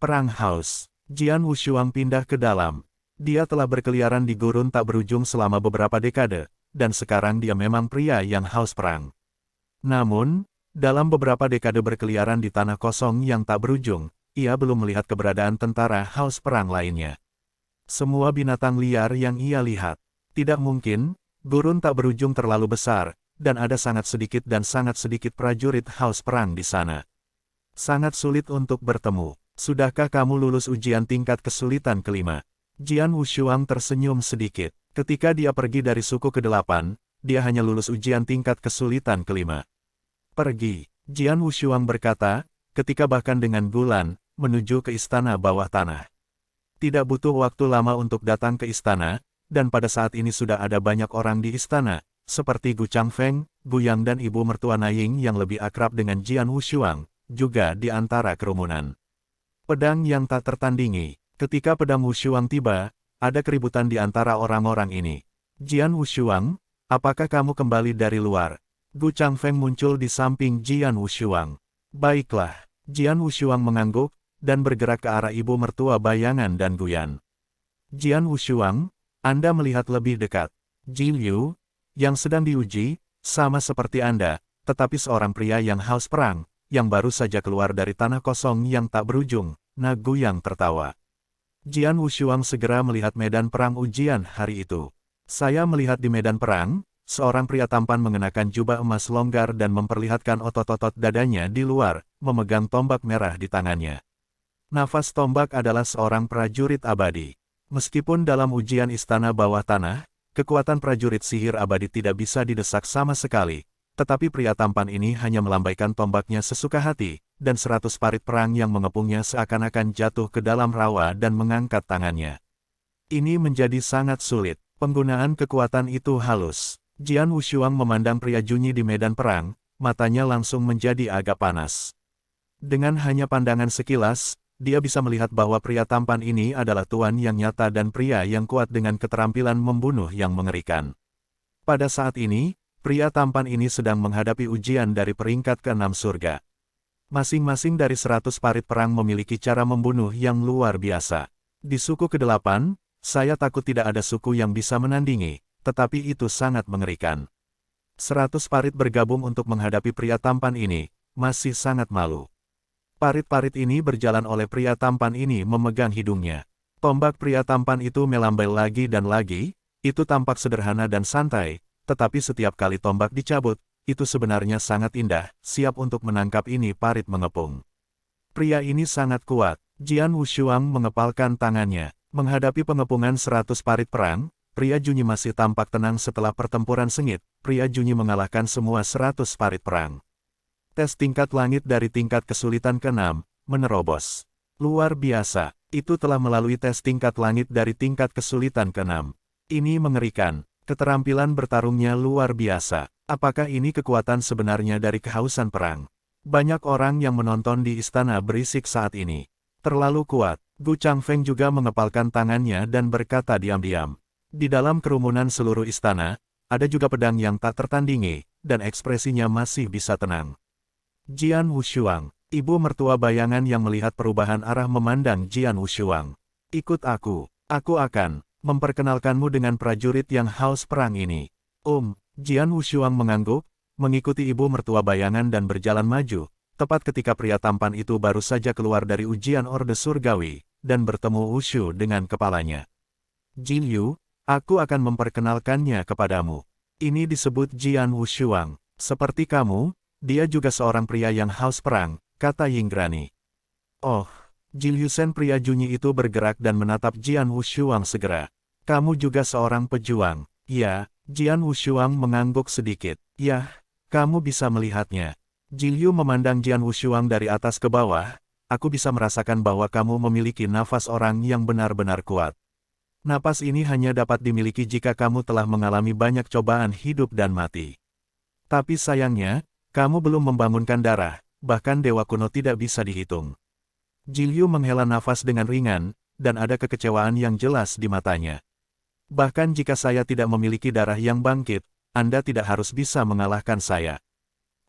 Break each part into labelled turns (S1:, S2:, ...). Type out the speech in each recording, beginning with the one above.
S1: Perang haus. Jian Wushuang pindah ke dalam. Dia telah berkeliaran di gurun tak berujung selama beberapa dekade, dan sekarang dia memang pria yang haus perang. Namun, dalam beberapa dekade berkeliaran di tanah kosong yang tak berujung, ia belum melihat keberadaan tentara haus perang lainnya. Semua binatang liar yang ia lihat. Tidak mungkin, gurun tak berujung terlalu besar, dan ada sangat sedikit prajurit haus perang di sana. Sangat sulit untuk bertemu. Sudahkah kamu lulus ujian tingkat kesulitan kelima? Jian Wushuang tersenyum sedikit. Ketika dia pergi dari suku ke-8, dia hanya lulus ujian tingkat kesulitan kelima. Pergi, Jian Wushuang berkata, ketika bahkan dengan Gulan, menuju ke istana bawah tanah. Tidak butuh waktu lama untuk datang ke istana, dan pada saat ini sudah ada banyak orang di istana, seperti Gu Changfeng, Gu Yang dan ibu mertua Naiying yang lebih akrab dengan Jian Wushuang, juga di antara kerumunan. Pedang yang tak tertandingi. Ketika pedang Wushuang tiba, ada keributan di antara orang-orang ini. Jian Wushuang, apakah kamu kembali dari luar? Gu Changfeng muncul di samping Jian Wushuang. Baiklah, Jian Wushuang mengangguk, dan bergerak ke arah ibu mertua bayangan dan Guyan. Jian Wushuang, Anda melihat lebih dekat. Ji Liu, yang sedang diuji, sama seperti Anda, tetapi seorang pria yang haus perang, yang baru saja keluar dari tanah kosong yang tak berujung, Gu Yang tertawa. Jian Wushuang segera melihat medan perang ujian hari itu. Saya melihat di medan perang, seorang pria tampan mengenakan jubah emas longgar dan memperlihatkan otot-otot dadanya di luar, memegang tombak merah di tangannya. Nafas tombak adalah seorang prajurit abadi. Meskipun dalam ujian istana bawah tanah, kekuatan prajurit sihir abadi tidak bisa didesak sama sekali. Tetapi pria tampan ini hanya melambaikan tombaknya sesuka hati, dan 100 parit perang yang mengepungnya seakan-akan jatuh ke dalam rawa dan mengangkat tangannya. Ini menjadi sangat sulit. Penggunaan kekuatan itu halus. Jian Wushuang memandang pria Junyi di medan perang, matanya langsung menjadi agak panas. Dengan hanya pandangan sekilas, dia bisa melihat bahwa pria tampan ini adalah tuan yang nyata dan pria yang kuat dengan keterampilan membunuh yang mengerikan. Pada saat ini, pria tampan ini sedang menghadapi ujian dari peringkat ke-6 surga. Masing-masing dari 100 parit perang memiliki cara membunuh yang luar biasa. Di suku ke-8, saya takut tidak ada suku yang bisa menandingi, tetapi itu sangat mengerikan. 100 parit bergabung untuk menghadapi pria tampan ini, masih sangat malu. Parit-parit ini berjalan oleh pria tampan ini memegang hidungnya. Tombak pria tampan itu melambai lagi dan lagi, itu tampak sederhana dan santai, tetapi setiap kali tombak dicabut, itu sebenarnya sangat indah, siap untuk menangkap ini parit mengepung. Pria ini sangat kuat. Jian Wushuang mengepalkan tangannya. Menghadapi pengepungan 100 parit perang, pria Junyi masih tampak tenang setelah pertempuran sengit. Pria Junyi mengalahkan semua 100 parit perang. Tes tingkat langit dari tingkat kesulitan ke-6, menerobos. Luar biasa, itu telah melalui tes tingkat langit dari tingkat kesulitan ke-6. Ini mengerikan. Keterampilan bertarungnya luar biasa. Apakah ini kekuatan sebenarnya dari kehausan perang? Banyak orang yang menonton di istana berisik saat ini. Terlalu kuat. Gu Changfeng juga mengepalkan tangannya dan berkata diam-diam. Di dalam kerumunan seluruh istana, ada juga pedang yang tak tertandingi, dan ekspresinya masih bisa tenang. Jian Wushuang, ibu mertua bayangan yang melihat perubahan arah memandang Jian Wushuang. Ikut aku akan memperkenalkanmu dengan prajurit yang haus perang ini. Jian Wushuang mengangguk, mengikuti ibu mertua bayangan dan berjalan maju, tepat ketika pria tampan itu baru saja keluar dari ujian Orde Surgawi, dan bertemu Wushu dengan kepalanya. Ji Liu, aku akan memperkenalkannya kepadamu. Ini disebut Jian Wushuang. Seperti kamu, dia juga seorang pria yang haus perang, kata Yinggrani. Oh, Ji Liu Sen pria Junyi itu bergerak dan menatap Jian Wushuang segera. Kamu juga seorang pejuang. Ya, Jian Wushuang mengangguk sedikit. Yah, kamu bisa melihatnya. Ji Liu memandang Jian Wushuang dari atas ke bawah. Aku bisa merasakan bahwa kamu memiliki nafas orang yang benar-benar kuat. Napas ini hanya dapat dimiliki jika kamu telah mengalami banyak cobaan hidup dan mati. Tapi sayangnya, kamu belum membangunkan darah, bahkan dewa kuno tidak bisa dihitung. Ji Liu menghela nafas dengan ringan, dan ada kekecewaan yang jelas di matanya. Bahkan jika saya tidak memiliki darah yang bangkit, Anda tidak harus bisa mengalahkan saya.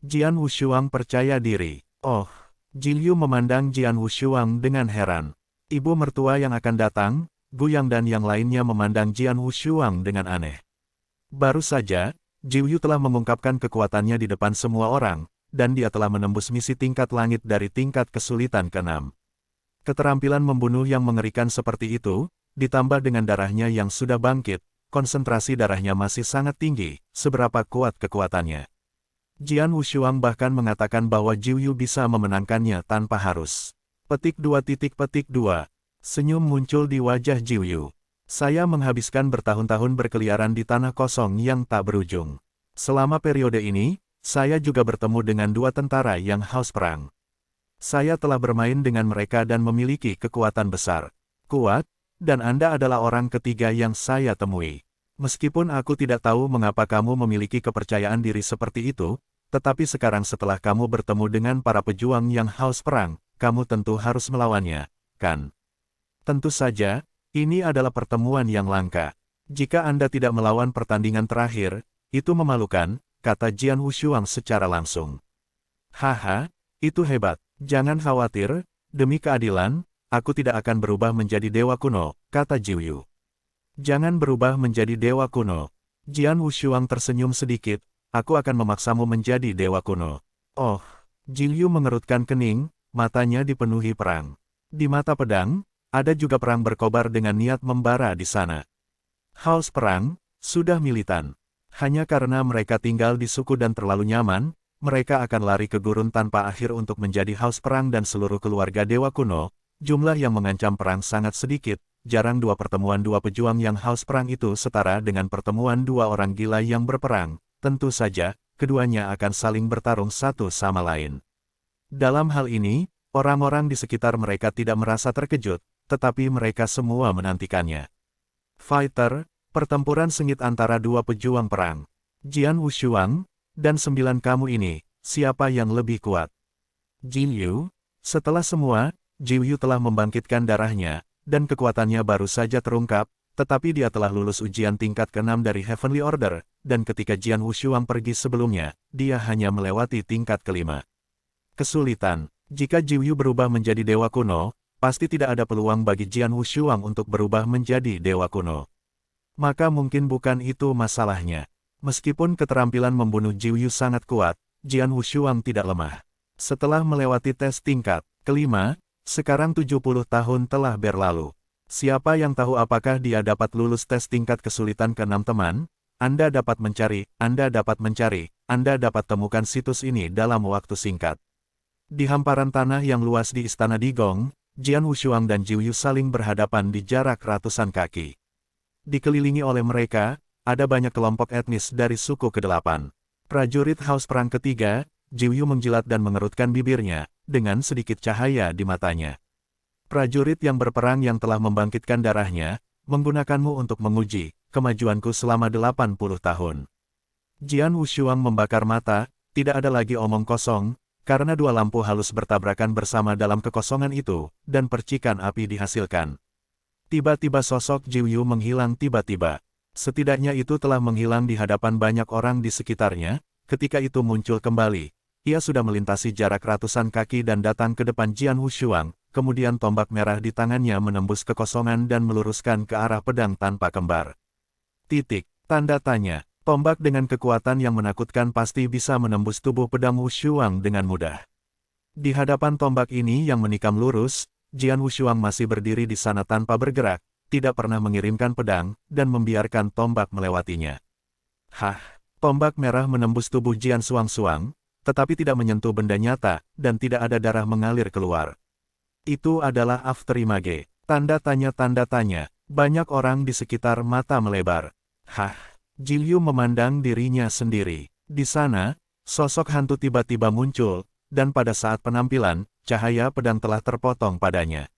S1: Jian Wushuang percaya diri. Oh, Jin Yu memandang Jian Wushuang dengan heran. Ibu mertua yang akan datang, Gu Yang dan yang lainnya memandang Jian Wushuang dengan aneh. Baru saja, Jiu Yu telah mengungkapkan kekuatannya di depan semua orang, dan dia telah menembus misi tingkat langit dari tingkat kesulitan ke-6. Keterampilan membunuh yang mengerikan seperti itu, ditambah dengan darahnya yang sudah bangkit, konsentrasi darahnya masih sangat tinggi, seberapa kuat kekuatannya. Jian Wushuang bahkan mengatakan bahwa Jiu Yu bisa memenangkannya tanpa harus. Petik 2. Senyum muncul di wajah Jiu Yu. Saya menghabiskan bertahun-tahun berkeliaran di tanah kosong yang tak berujung. Selama periode ini, saya juga bertemu dengan 2 tentara yang haus perang. Saya telah bermain dengan mereka dan memiliki kekuatan besar. Kuat, dan Anda adalah orang ketiga yang saya temui. Meskipun aku tidak tahu mengapa kamu memiliki kepercayaan diri seperti itu, tetapi sekarang setelah kamu bertemu dengan para pejuang yang haus perang, kamu tentu harus melawannya, kan? Tentu saja, ini adalah pertemuan yang langka. Jika Anda tidak melawan pertandingan terakhir, itu memalukan, kata Jian Wushuang secara langsung. Haha, itu hebat. Jangan khawatir, demi keadilan, aku tidak akan berubah menjadi dewa kuno, kata Jiu Yu. Jangan berubah menjadi dewa kuno. Jian Wushuang tersenyum sedikit, aku akan memaksamu menjadi dewa kuno. Oh, Jiu Yu mengerutkan kening, matanya dipenuhi perang. Di mata pedang, ada juga perang berkobar dengan niat membara di sana. Haus perang, sudah militan. Hanya karena mereka tinggal di suku dan terlalu nyaman, mereka akan lari ke gurun tanpa akhir untuk menjadi haus perang dan seluruh keluarga dewa kuno. Jumlah yang mengancam perang sangat sedikit, jarang 2 pertemuan 2 pejuang yang haus perang itu setara dengan pertemuan 2 orang gila yang berperang. Tentu saja, keduanya akan saling bertarung satu sama lain. Dalam hal ini, orang-orang di sekitar mereka tidak merasa terkejut, tetapi mereka semua menantikannya. Fighter, pertempuran sengit antara 2 pejuang perang. Jian Wushuang, dan 9 kamu ini, siapa yang lebih kuat? Jin Yu, setelah semua, Jiu Yu telah membangkitkan darahnya, dan kekuatannya baru saja terungkap, tetapi dia telah lulus ujian tingkat ke-6 dari Heavenly Order, dan ketika Jian Wushuang pergi sebelumnya, dia hanya melewati tingkat ke-5. Kesulitan, jika Jiu Yu berubah menjadi dewa kuno, pasti tidak ada peluang bagi Jian Wushuang untuk berubah menjadi dewa kuno. Maka mungkin bukan itu masalahnya. Meskipun keterampilan membunuh Jiu Yu sangat kuat, Jian Wushuang tidak lemah. Setelah melewati tes tingkat ke-5, sekarang 70 tahun telah berlalu. Siapa yang tahu apakah dia dapat lulus tes tingkat kesulitan ke-6 teman? Anda dapat mencari, Anda dapat temukan situs ini dalam waktu singkat. Di hamparan tanah yang luas di Istana Digong, Jian Wushuang dan Jiu Yu saling berhadapan di jarak ratusan kaki. Dikelilingi oleh mereka, ada banyak kelompok etnis dari suku ke-8. Prajurit haus perang ketiga, Jiu Yu menjilat dan mengerutkan bibirnya, dengan sedikit cahaya di matanya. Prajurit yang berperang yang telah membangkitkan darahnya, menggunakanmu untuk menguji kemajuanku selama 80 tahun. Jian Wushuang membakar mata, tidak ada lagi omong kosong, karena 2 lampu halus bertabrakan bersama dalam kekosongan itu, dan percikan api dihasilkan. Tiba-tiba sosok Jiu Yu menghilang tiba-tiba. Setidaknya itu telah menghilang di hadapan banyak orang di sekitarnya, ketika itu muncul kembali. Ia sudah melintasi jarak ratusan kaki dan datang ke depan Jian Wushuang, kemudian tombak merah di tangannya menembus kekosongan dan meluruskan ke arah pedang tanpa kembar. Tanda tanya, tombak dengan kekuatan yang menakutkan pasti bisa menembus tubuh pedang Wushuang dengan mudah. Di hadapan tombak ini yang menikam lurus, Jian Wushuang masih berdiri di sana tanpa bergerak, tidak pernah mengirimkan pedang, dan membiarkan tombak melewatinya. Tombak merah menembus tubuh Jian Suang-Suang, tetapi tidak menyentuh benda nyata, dan tidak ada darah mengalir keluar. Itu adalah afterimage. Tanda tanya, banyak orang di sekitar mata melebar. Jiu Yu memandang dirinya sendiri. Di sana, sosok hantu tiba-tiba muncul, dan pada saat penampilan, cahaya pedang telah terpotong padanya.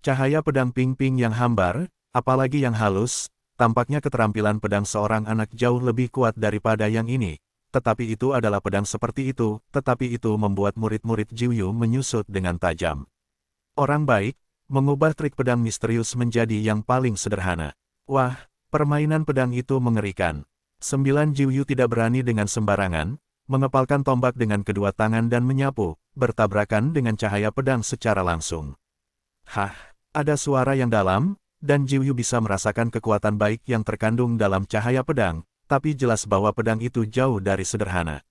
S1: Cahaya pedang ping-ping yang hambar, apalagi yang halus, tampaknya keterampilan pedang seorang anak jauh lebih kuat daripada yang ini. Tetapi itu adalah pedang seperti itu, tetapi itu membuat murid-murid Jiu Yu menyusut dengan tajam. Orang baik, mengubah trik pedang misterius menjadi yang paling sederhana. Wah, permainan pedang itu mengerikan. 9 Jiu Yu tidak berani dengan sembarangan, mengepalkan tombak dengan kedua tangan dan menyapu, bertabrakan dengan cahaya pedang secara langsung. Hah, ada suara yang dalam, dan Jiu Yu bisa merasakan kekuatan baik yang terkandung dalam cahaya pedang, tapi jelas bahwa pedang itu jauh dari sederhana.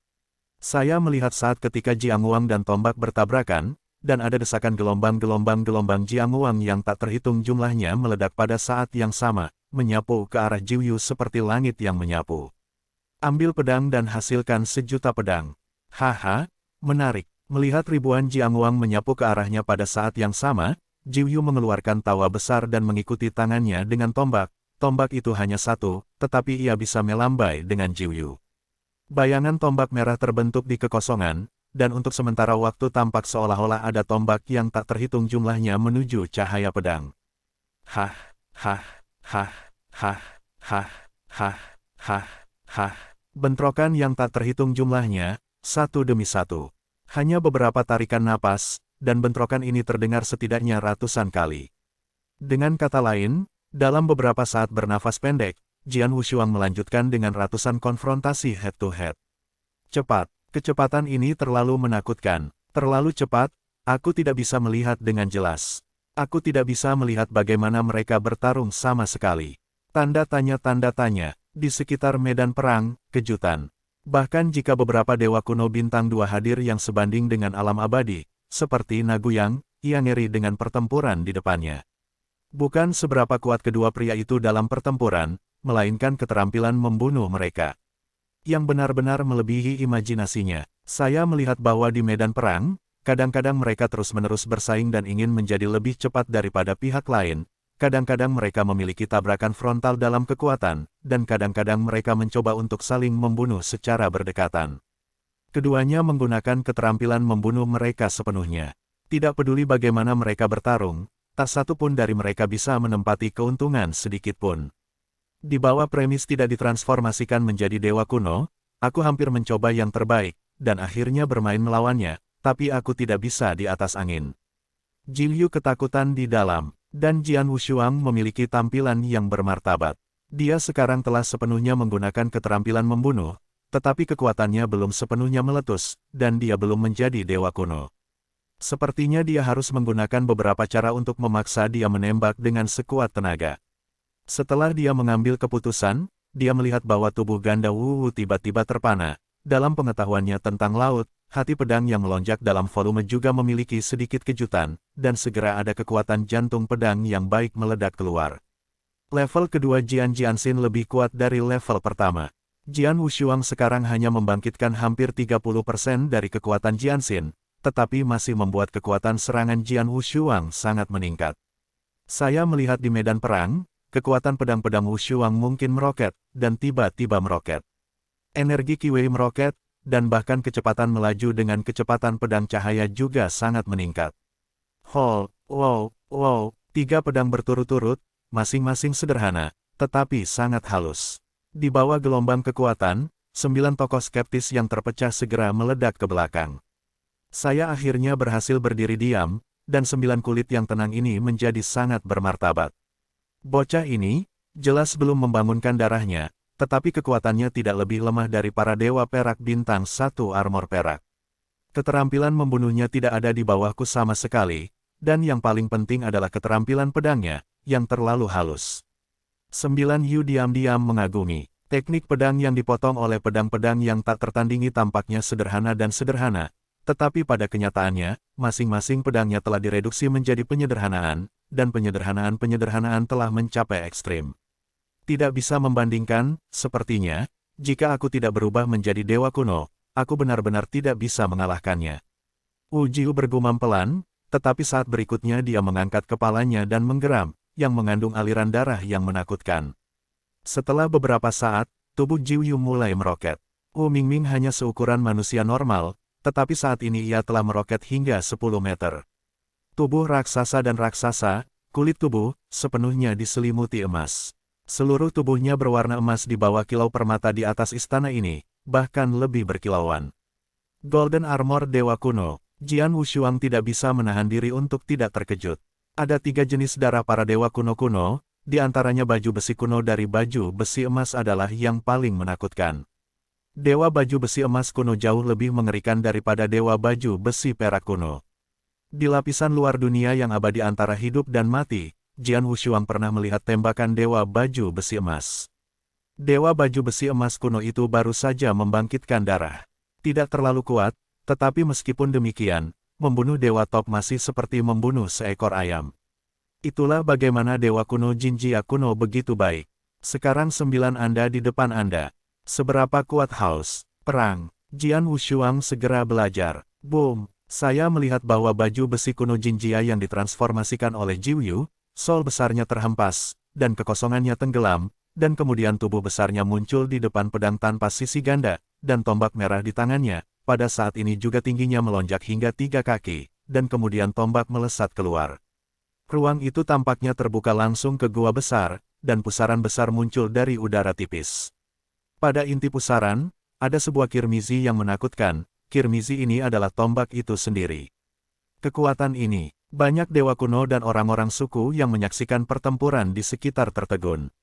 S1: Saya melihat saat ketika Jiangwang dan tombak bertabrakan, dan ada desakan gelombang Jiangwang yang tak terhitung jumlahnya meledak pada saat yang sama, menyapu ke arah Jiu Yu seperti langit yang menyapu. Ambil pedang dan hasilkan sejuta pedang. Haha, menarik. Melihat ribuan Jiangwang menyapu ke arahnya pada saat yang sama, Jiu Yu mengeluarkan tawa besar dan mengikuti tangannya dengan tombak. Tombak itu hanya satu, tetapi ia bisa melambai dengan Jiu Yu. Bayangan tombak merah terbentuk di kekosongan, dan untuk sementara waktu tampak seolah-olah ada tombak yang tak terhitung jumlahnya menuju cahaya pedang. Hah, hah, hah, hah, hah, hah, hah, hah. Bentrokan yang tak terhitung jumlahnya, satu demi satu. Hanya beberapa tarikan napas, dan bentrokan ini terdengar setidaknya ratusan kali. Dengan kata lain, dalam beberapa saat bernafas pendek, Jian Wushuang melanjutkan dengan ratusan konfrontasi head-to-head. Cepat, kecepatan ini terlalu menakutkan, terlalu cepat, aku tidak bisa melihat dengan jelas. Aku tidak bisa melihat bagaimana mereka bertarung sama sekali. Tanda tanya, di sekitar medan perang, kejutan. Bahkan jika beberapa dewa kuno bintang 2 hadir yang sebanding dengan alam abadi, seperti Naguyang, ia ngeri dengan pertempuran di depannya. Bukan seberapa kuat kedua pria itu dalam pertempuran, melainkan keterampilan membunuh mereka yang benar-benar melebihi imajinasinya. Saya melihat bahwa di medan perang, kadang-kadang mereka terus-menerus bersaing dan ingin menjadi lebih cepat daripada pihak lain, kadang-kadang mereka memiliki tabrakan frontal dalam kekuatan, dan kadang-kadang mereka mencoba untuk saling membunuh secara berdekatan. Keduanya menggunakan keterampilan membunuh mereka sepenuhnya. Tidak peduli bagaimana mereka bertarung, tak satu pun dari mereka bisa menempati keuntungan sedikit pun. Di bawah premis tidak ditransformasikan menjadi dewa kuno, aku hampir mencoba yang terbaik, dan akhirnya bermain melawannya, tapi aku tidak bisa di atas angin. Jiu Yu ketakutan di dalam, dan Jian Wushuang memiliki tampilan yang bermartabat. Dia sekarang telah sepenuhnya menggunakan keterampilan membunuh, tetapi kekuatannya belum sepenuhnya meletus, dan dia belum menjadi dewa kuno. Sepertinya dia harus menggunakan beberapa cara untuk memaksa dia menembak dengan sekuat tenaga. Setelah dia mengambil keputusan, dia melihat bahwa tubuh ganda Wu tiba-tiba terpana. Dalam pengetahuannya tentang laut, hati pedang yang melonjak dalam volume juga memiliki sedikit kejutan, dan segera ada kekuatan jantung pedang yang baik meledak keluar. Level kedua Jian Jianxin lebih kuat dari level pertama. Jian Wushuang sekarang hanya membangkitkan hampir 30% dari kekuatan Jianxin, tetapi masih membuat kekuatan serangan Jian Wushuang sangat meningkat. Saya melihat di medan perang, kekuatan pedang-pedang Wushuang mungkin meroket, dan tiba-tiba meroket. Energi Qi meroket, dan bahkan kecepatan melaju dengan kecepatan pedang cahaya juga sangat meningkat. Wow, 3 pedang berturut-turut, masing-masing sederhana, tetapi sangat halus. Di bawah gelombang kekuatan, 9 tokoh skeptis yang terpecah segera meledak ke belakang. Saya akhirnya berhasil berdiri diam, dan 9 kulit yang tenang ini menjadi sangat bermartabat. Bocah ini, jelas belum membangunkan darahnya, tetapi kekuatannya tidak lebih lemah dari para dewa perak bintang 1 armor perak. Keterampilan membunuhnya tidak ada di bawahku sama sekali, dan yang paling penting adalah keterampilan pedangnya, yang terlalu halus. 9 Yu diam-diam mengagumi. Teknik pedang yang dipotong oleh pedang-pedang yang tak tertandingi tampaknya sederhana dan sederhana, tetapi pada kenyataannya, masing-masing pedangnya telah direduksi menjadi penyederhanaan, dan penyederhanaan telah mencapai ekstrim. Tidak bisa membandingkan, sepertinya, jika aku tidak berubah menjadi dewa kuno, aku benar-benar tidak bisa mengalahkannya. Wu Jiu bergumam pelan, tetapi saat berikutnya dia mengangkat kepalanya dan menggeram, yang mengandung aliran darah yang menakutkan. Setelah beberapa saat, tubuh Jiu Yu mulai meroket. Wu Mingming hanya seukuran manusia normal, tetapi saat ini ia telah meroket hingga 10 meter. Tubuh raksasa dan raksasa, kulit tubuh, sepenuhnya diselimuti emas. Seluruh tubuhnya berwarna emas di bawah kilau permata di atas istana ini, bahkan lebih berkilauan. Golden Armor Dewa Kuno, Jian Wushuang tidak bisa menahan diri untuk tidak terkejut. Ada 3 jenis darah para dewa kuno-kuno, di antaranya baju besi kuno dari baju besi emas adalah yang paling menakutkan. Dewa baju besi emas kuno jauh lebih mengerikan daripada dewa baju besi perak kuno. Di lapisan luar dunia yang abadi antara hidup dan mati, Jian Wushuang pernah melihat tembakan dewa baju besi emas. Dewa baju besi emas kuno itu baru saja membangkitkan darah. Tidak terlalu kuat, tetapi meskipun demikian, membunuh dewa top masih seperti membunuh seekor ayam. Itulah bagaimana dewa kuno Jinjia kuno begitu baik. Sekarang 9 Anda di depan Anda. Seberapa kuat haus perang? Jian Wushuang segera belajar. Boom! Saya melihat bahwa baju besi kuno Jinjia yang ditransformasikan oleh Jiuyu, sol besarnya terhempas, dan kekosongannya tenggelam, dan kemudian tubuh besarnya muncul di depan pedang tanpa sisi ganda, dan tombak merah di tangannya. Pada saat ini juga tingginya melonjak hingga 3 kaki, dan kemudian tombak melesat keluar. Ruang itu tampaknya terbuka langsung ke gua besar, dan pusaran besar muncul dari udara tipis. Pada inti pusaran, ada sebuah kirmizi yang menakutkan. Kirmizi ini adalah tombak itu sendiri. Kekuatan ini, banyak dewa kuno dan orang-orang suku yang menyaksikan pertempuran di sekitar tertegun.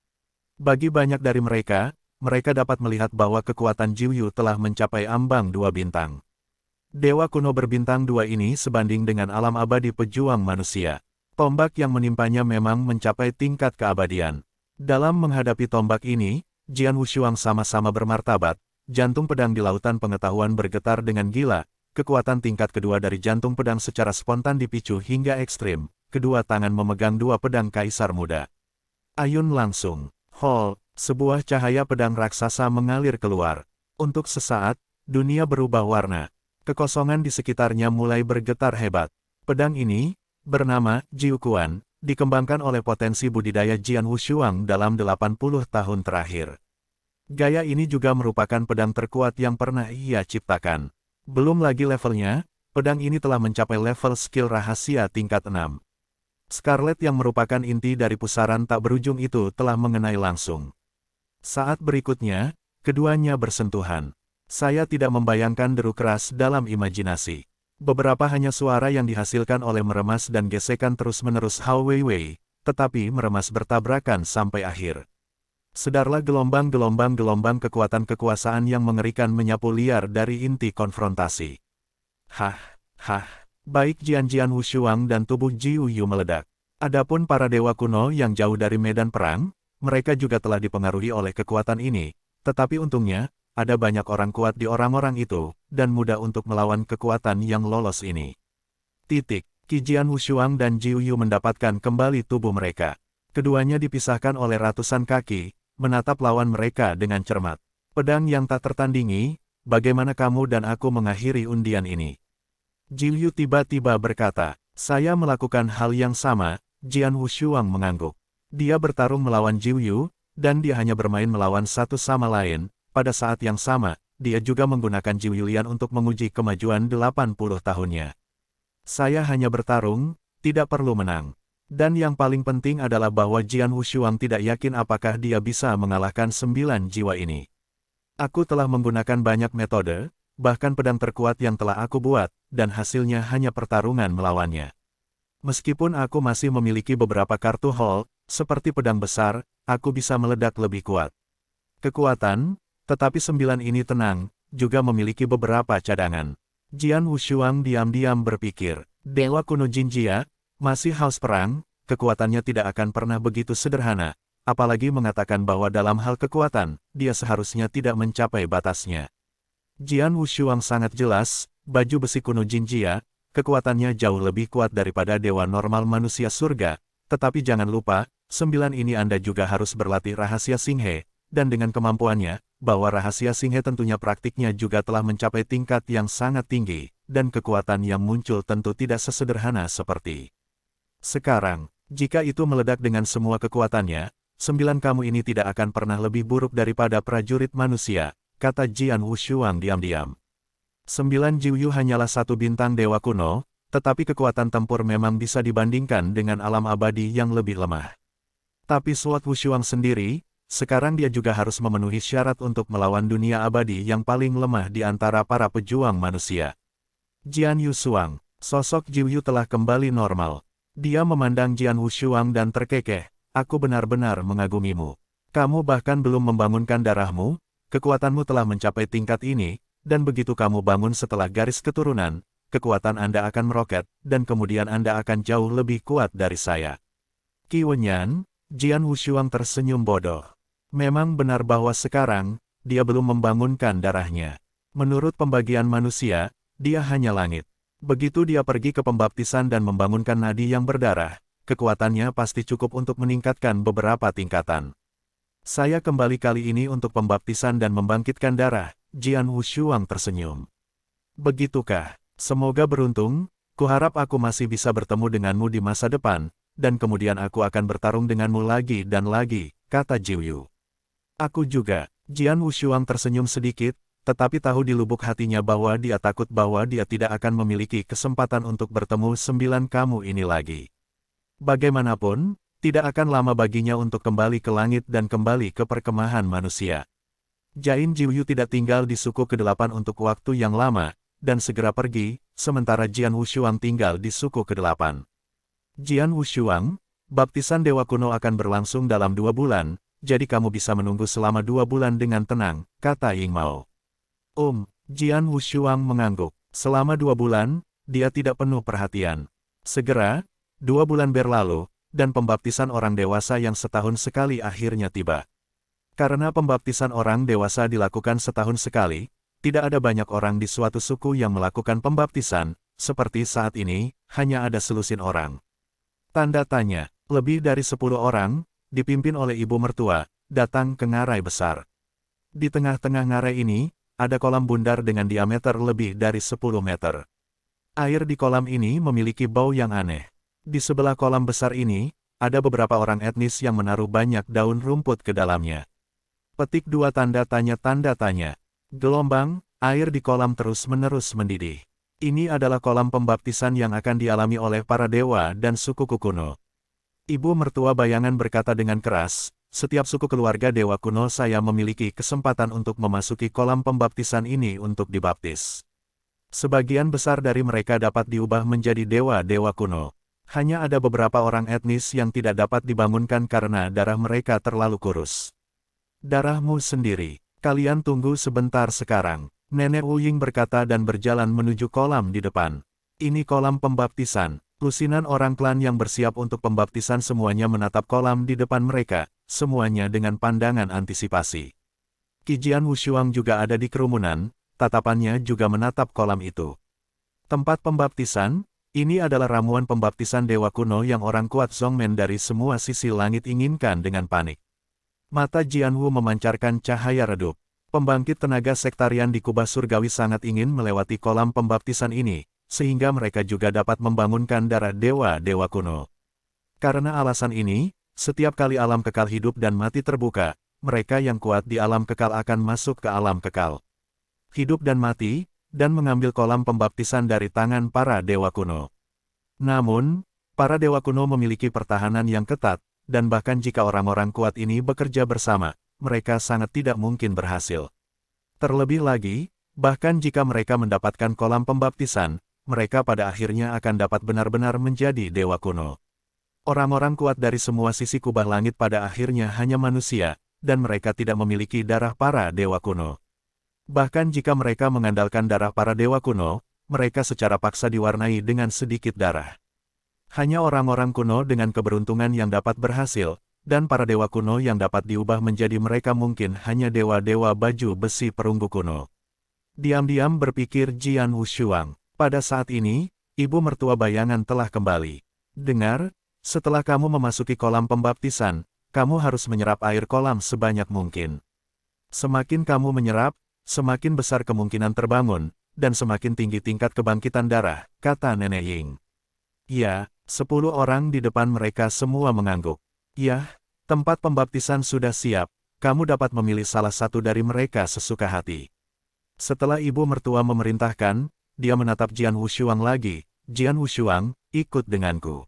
S1: Bagi banyak dari mereka, mereka dapat melihat bahwa kekuatan Jiuyu telah mencapai ambang 2 bintang. Dewa kuno berbintang 2 ini sebanding dengan alam abadi pejuang manusia. Tombak yang menimpanya memang mencapai tingkat keabadian. Dalam menghadapi tombak ini, Jian Wushuang sama-sama bermartabat. Jantung pedang di lautan pengetahuan bergetar dengan gila. Kekuatan tingkat kedua dari jantung pedang secara spontan dipicu hingga ekstrim. Kedua tangan memegang 2 pedang kaisar muda. Ayun langsung. Hol, sebuah cahaya pedang raksasa mengalir keluar. Untuk sesaat, dunia berubah warna. Kekosongan di sekitarnya mulai bergetar hebat. Pedang ini, bernama Jiuquan, dikembangkan oleh potensi budidaya Jian Wushuang dalam 80 tahun terakhir. Gaya ini juga merupakan pedang terkuat yang pernah ia ciptakan. Belum lagi levelnya, pedang ini telah mencapai level skill rahasia tingkat 6. Scarlet yang merupakan inti dari pusaran tak berujung itu telah mengenai langsung. Saat berikutnya, keduanya bersentuhan. Saya tidak membayangkan deru keras dalam imajinasi. Beberapa hanya suara yang dihasilkan oleh meremas dan gesekan terus-menerus Hao Weiwei, tetapi meremas bertabrakan sampai akhir. Sedarlah gelombang-gelombang kekuatan kekuasaan yang mengerikan menyapu liar dari inti konfrontasi. Baik Jian Wushuang dan tubuh Jiuyu meledak. Adapun para dewa kuno yang jauh dari medan perang, mereka juga telah dipengaruhi oleh kekuatan ini, tetapi untungnya, ada banyak orang kuat di orang-orang itu, dan mudah untuk melawan kekuatan yang lolos ini. Ki Jian Wushuang dan Jiuyu mendapatkan kembali tubuh mereka. Keduanya dipisahkan oleh ratusan kaki, menatap lawan mereka dengan cermat. Pedang yang tak tertandingi, bagaimana kamu dan aku mengakhiri undian ini? Jiuyu tiba-tiba berkata, saya melakukan hal yang sama. Jian Wushuang mengangguk. Dia bertarung melawan Jiuyu, dan dia hanya bermain melawan satu sama lain. Pada saat yang sama, dia juga menggunakan Jiuyu Lian untuk menguji kemajuan 80 tahunnya. Saya hanya bertarung, tidak perlu menang. Dan yang paling penting adalah bahwa Jian Wushuang tidak yakin apakah dia bisa mengalahkan 9 jiwa ini. Aku telah menggunakan banyak metode, bahkan pedang terkuat yang telah aku buat, dan hasilnya hanya pertarungan melawannya. Meskipun aku masih memiliki beberapa kartu hall, seperti pedang besar, aku bisa meledak lebih kuat. Kekuatan, tetapi 9 ini tenang, juga memiliki beberapa cadangan. Jian Wushuang diam-diam berpikir, Dewa kuno Jinjia, masih haus perang, kekuatannya tidak akan pernah begitu sederhana, apalagi mengatakan bahwa dalam hal kekuatan, dia seharusnya tidak mencapai batasnya. Jian Wushuang sangat jelas, baju besi kuno Jinjia, kekuatannya jauh lebih kuat daripada dewa normal manusia surga, tetapi jangan lupa, 9 ini Anda juga harus berlatih rahasia Xinghe, dan dengan kemampuannya, bahwa rahasia Xinghe tentunya praktiknya juga telah mencapai tingkat yang sangat tinggi, dan kekuatan yang muncul tentu tidak sesederhana seperti sekarang. Jika itu meledak dengan semua kekuatannya, 9 kamu ini tidak akan pernah lebih buruk daripada prajurit manusia, kata Jian Wushuang diam-diam. 9 Jiuyu hanyalah satu bintang dewa kuno, tetapi kekuatan tempur memang bisa dibandingkan dengan alam abadi yang lebih lemah. Tapi Sword Wushuang sendiri, sekarang dia juga harus memenuhi syarat untuk melawan dunia abadi yang paling lemah di antara para pejuang manusia. Jian Wushuang, sosok Jiuyu telah kembali normal. Dia memandang Jian Wushuang dan terkekeh, aku benar-benar mengagumimu. Kamu bahkan belum membangunkan darahmu, kekuatanmu telah mencapai tingkat ini, dan begitu kamu bangun setelah garis keturunan, kekuatan Anda akan meroket, dan kemudian Anda akan jauh lebih kuat dari saya. Qi Wenyan, Jian Wushuang tersenyum bodoh. Memang benar bahwa sekarang, dia belum membangunkan darahnya. Menurut pembagian manusia, dia hanya langit. Begitu dia pergi ke pembaptisan dan membangunkan nadi yang berdarah, kekuatannya pasti cukup untuk meningkatkan beberapa tingkatan. Saya kembali kali ini untuk pembaptisan dan membangkitkan darah, Jian Wushuang tersenyum. Begitukah? Semoga beruntung, kuharap aku masih bisa bertemu denganmu di masa depan, dan kemudian aku akan bertarung denganmu lagi dan lagi, kata Jiuyu. Aku juga, Jian Wushuang tersenyum sedikit, tetapi tahu di lubuk hatinya bahwa dia takut bahwa dia tidak akan memiliki kesempatan untuk bertemu 9 kamu ini lagi. Bagaimanapun, tidak akan lama baginya untuk kembali ke langit dan kembali ke perkemahan manusia. Jain Jiuyu tidak tinggal di suku ke-8 untuk waktu yang lama, dan segera pergi, sementara Jian Wushuang tinggal di suku ke-8. Jian Wushuang, baptisan Dewa Kuno akan berlangsung dalam 2 bulan, jadi kamu bisa menunggu selama 2 bulan dengan tenang, kata Ying Mao. Jian Wushuang mengangguk. Selama 2 bulan, dia tidak penuh perhatian. Segera, 2 bulan berlalu, dan pembaptisan orang dewasa yang setahun sekali akhirnya tiba. Karena pembaptisan orang dewasa dilakukan setahun sekali, tidak ada banyak orang di suatu suku yang melakukan pembaptisan, seperti saat ini, hanya ada selusin orang. Tanda tanya, lebih dari 10 orang, dipimpin oleh ibu mertua, datang ke ngarai besar. Di tengah-tengah ngarai ini, ada kolam bundar dengan diameter lebih dari 10 meter. Air di kolam ini memiliki bau yang aneh. Di sebelah kolam besar ini, ada beberapa orang etnis yang menaruh banyak daun rumput ke dalamnya. Petik 2 tanda tanya. Gelombang, air di kolam terus-menerus mendidih. Ini adalah kolam pembaptisan yang akan dialami oleh para dewa dan suku kuno. Ibu mertua bayangan berkata dengan keras, setiap suku keluarga dewa kuno saya memiliki kesempatan untuk memasuki kolam pembaptisan ini untuk dibaptis. Sebagian besar dari mereka dapat diubah menjadi dewa-dewa kuno. Hanya ada beberapa orang etnis yang tidak dapat dibangunkan karena darah mereka terlalu kurus. Darahmu sendiri, kalian tunggu sebentar sekarang, Nenek Wu Ying berkata dan berjalan menuju kolam di depan. Ini kolam pembaptisan. Lusinan orang klan yang bersiap untuk pembaptisan semuanya menatap kolam di depan mereka, semuanya dengan pandangan antisipasi. Qi Jian Wushuang juga ada di kerumunan, tatapannya juga menatap kolam itu. Tempat pembaptisan, ini adalah ramuan pembaptisan dewa kuno yang orang kuat Zongmen dari semua sisi langit inginkan dengan panik. Mata Jianwu memancarkan cahaya redup. Pembangkit tenaga sektarian di kubah surgawi sangat ingin melewati kolam pembaptisan ini, sehingga mereka juga dapat membangunkan darah dewa-dewa kuno. Karena alasan ini, setiap kali alam kekal hidup dan mati terbuka, mereka yang kuat di alam kekal akan masuk ke alam kekal. Hidup dan mati, dan mengambil kolam pembaptisan dari tangan para dewa kuno. Namun, para dewa kuno memiliki pertahanan yang ketat, dan bahkan jika orang-orang kuat ini bekerja bersama, mereka sangat tidak mungkin berhasil. Terlebih lagi, bahkan jika mereka mendapatkan kolam pembaptisan, mereka pada akhirnya akan dapat benar-benar menjadi dewa kuno. Orang-orang kuat dari semua sisi kubah langit pada akhirnya hanya manusia, dan mereka tidak memiliki darah para dewa kuno. Bahkan jika mereka mengandalkan darah para dewa kuno, mereka secara paksa diwarnai dengan sedikit darah. Hanya orang-orang kuno dengan keberuntungan yang dapat berhasil, dan para dewa kuno yang dapat diubah menjadi mereka mungkin hanya dewa-dewa baju besi perunggu kuno. Diam-diam berpikir Jian Wushuang. Pada saat ini, ibu mertua bayangan telah kembali. Dengar, setelah kamu memasuki kolam pembaptisan, kamu harus menyerap air kolam sebanyak mungkin. Semakin kamu menyerap, semakin besar kemungkinan terbangun, dan semakin tinggi tingkat kebangkitan darah, kata Nenek Ying. Ya, 10 orang di depan mereka semua mengangguk. Ya, tempat pembaptisan sudah siap, kamu dapat memilih salah satu dari mereka sesuka hati. Setelah ibu mertua memerintahkan, dia menatap Jian Wushuang lagi. Jian Wushuang, ikut denganku.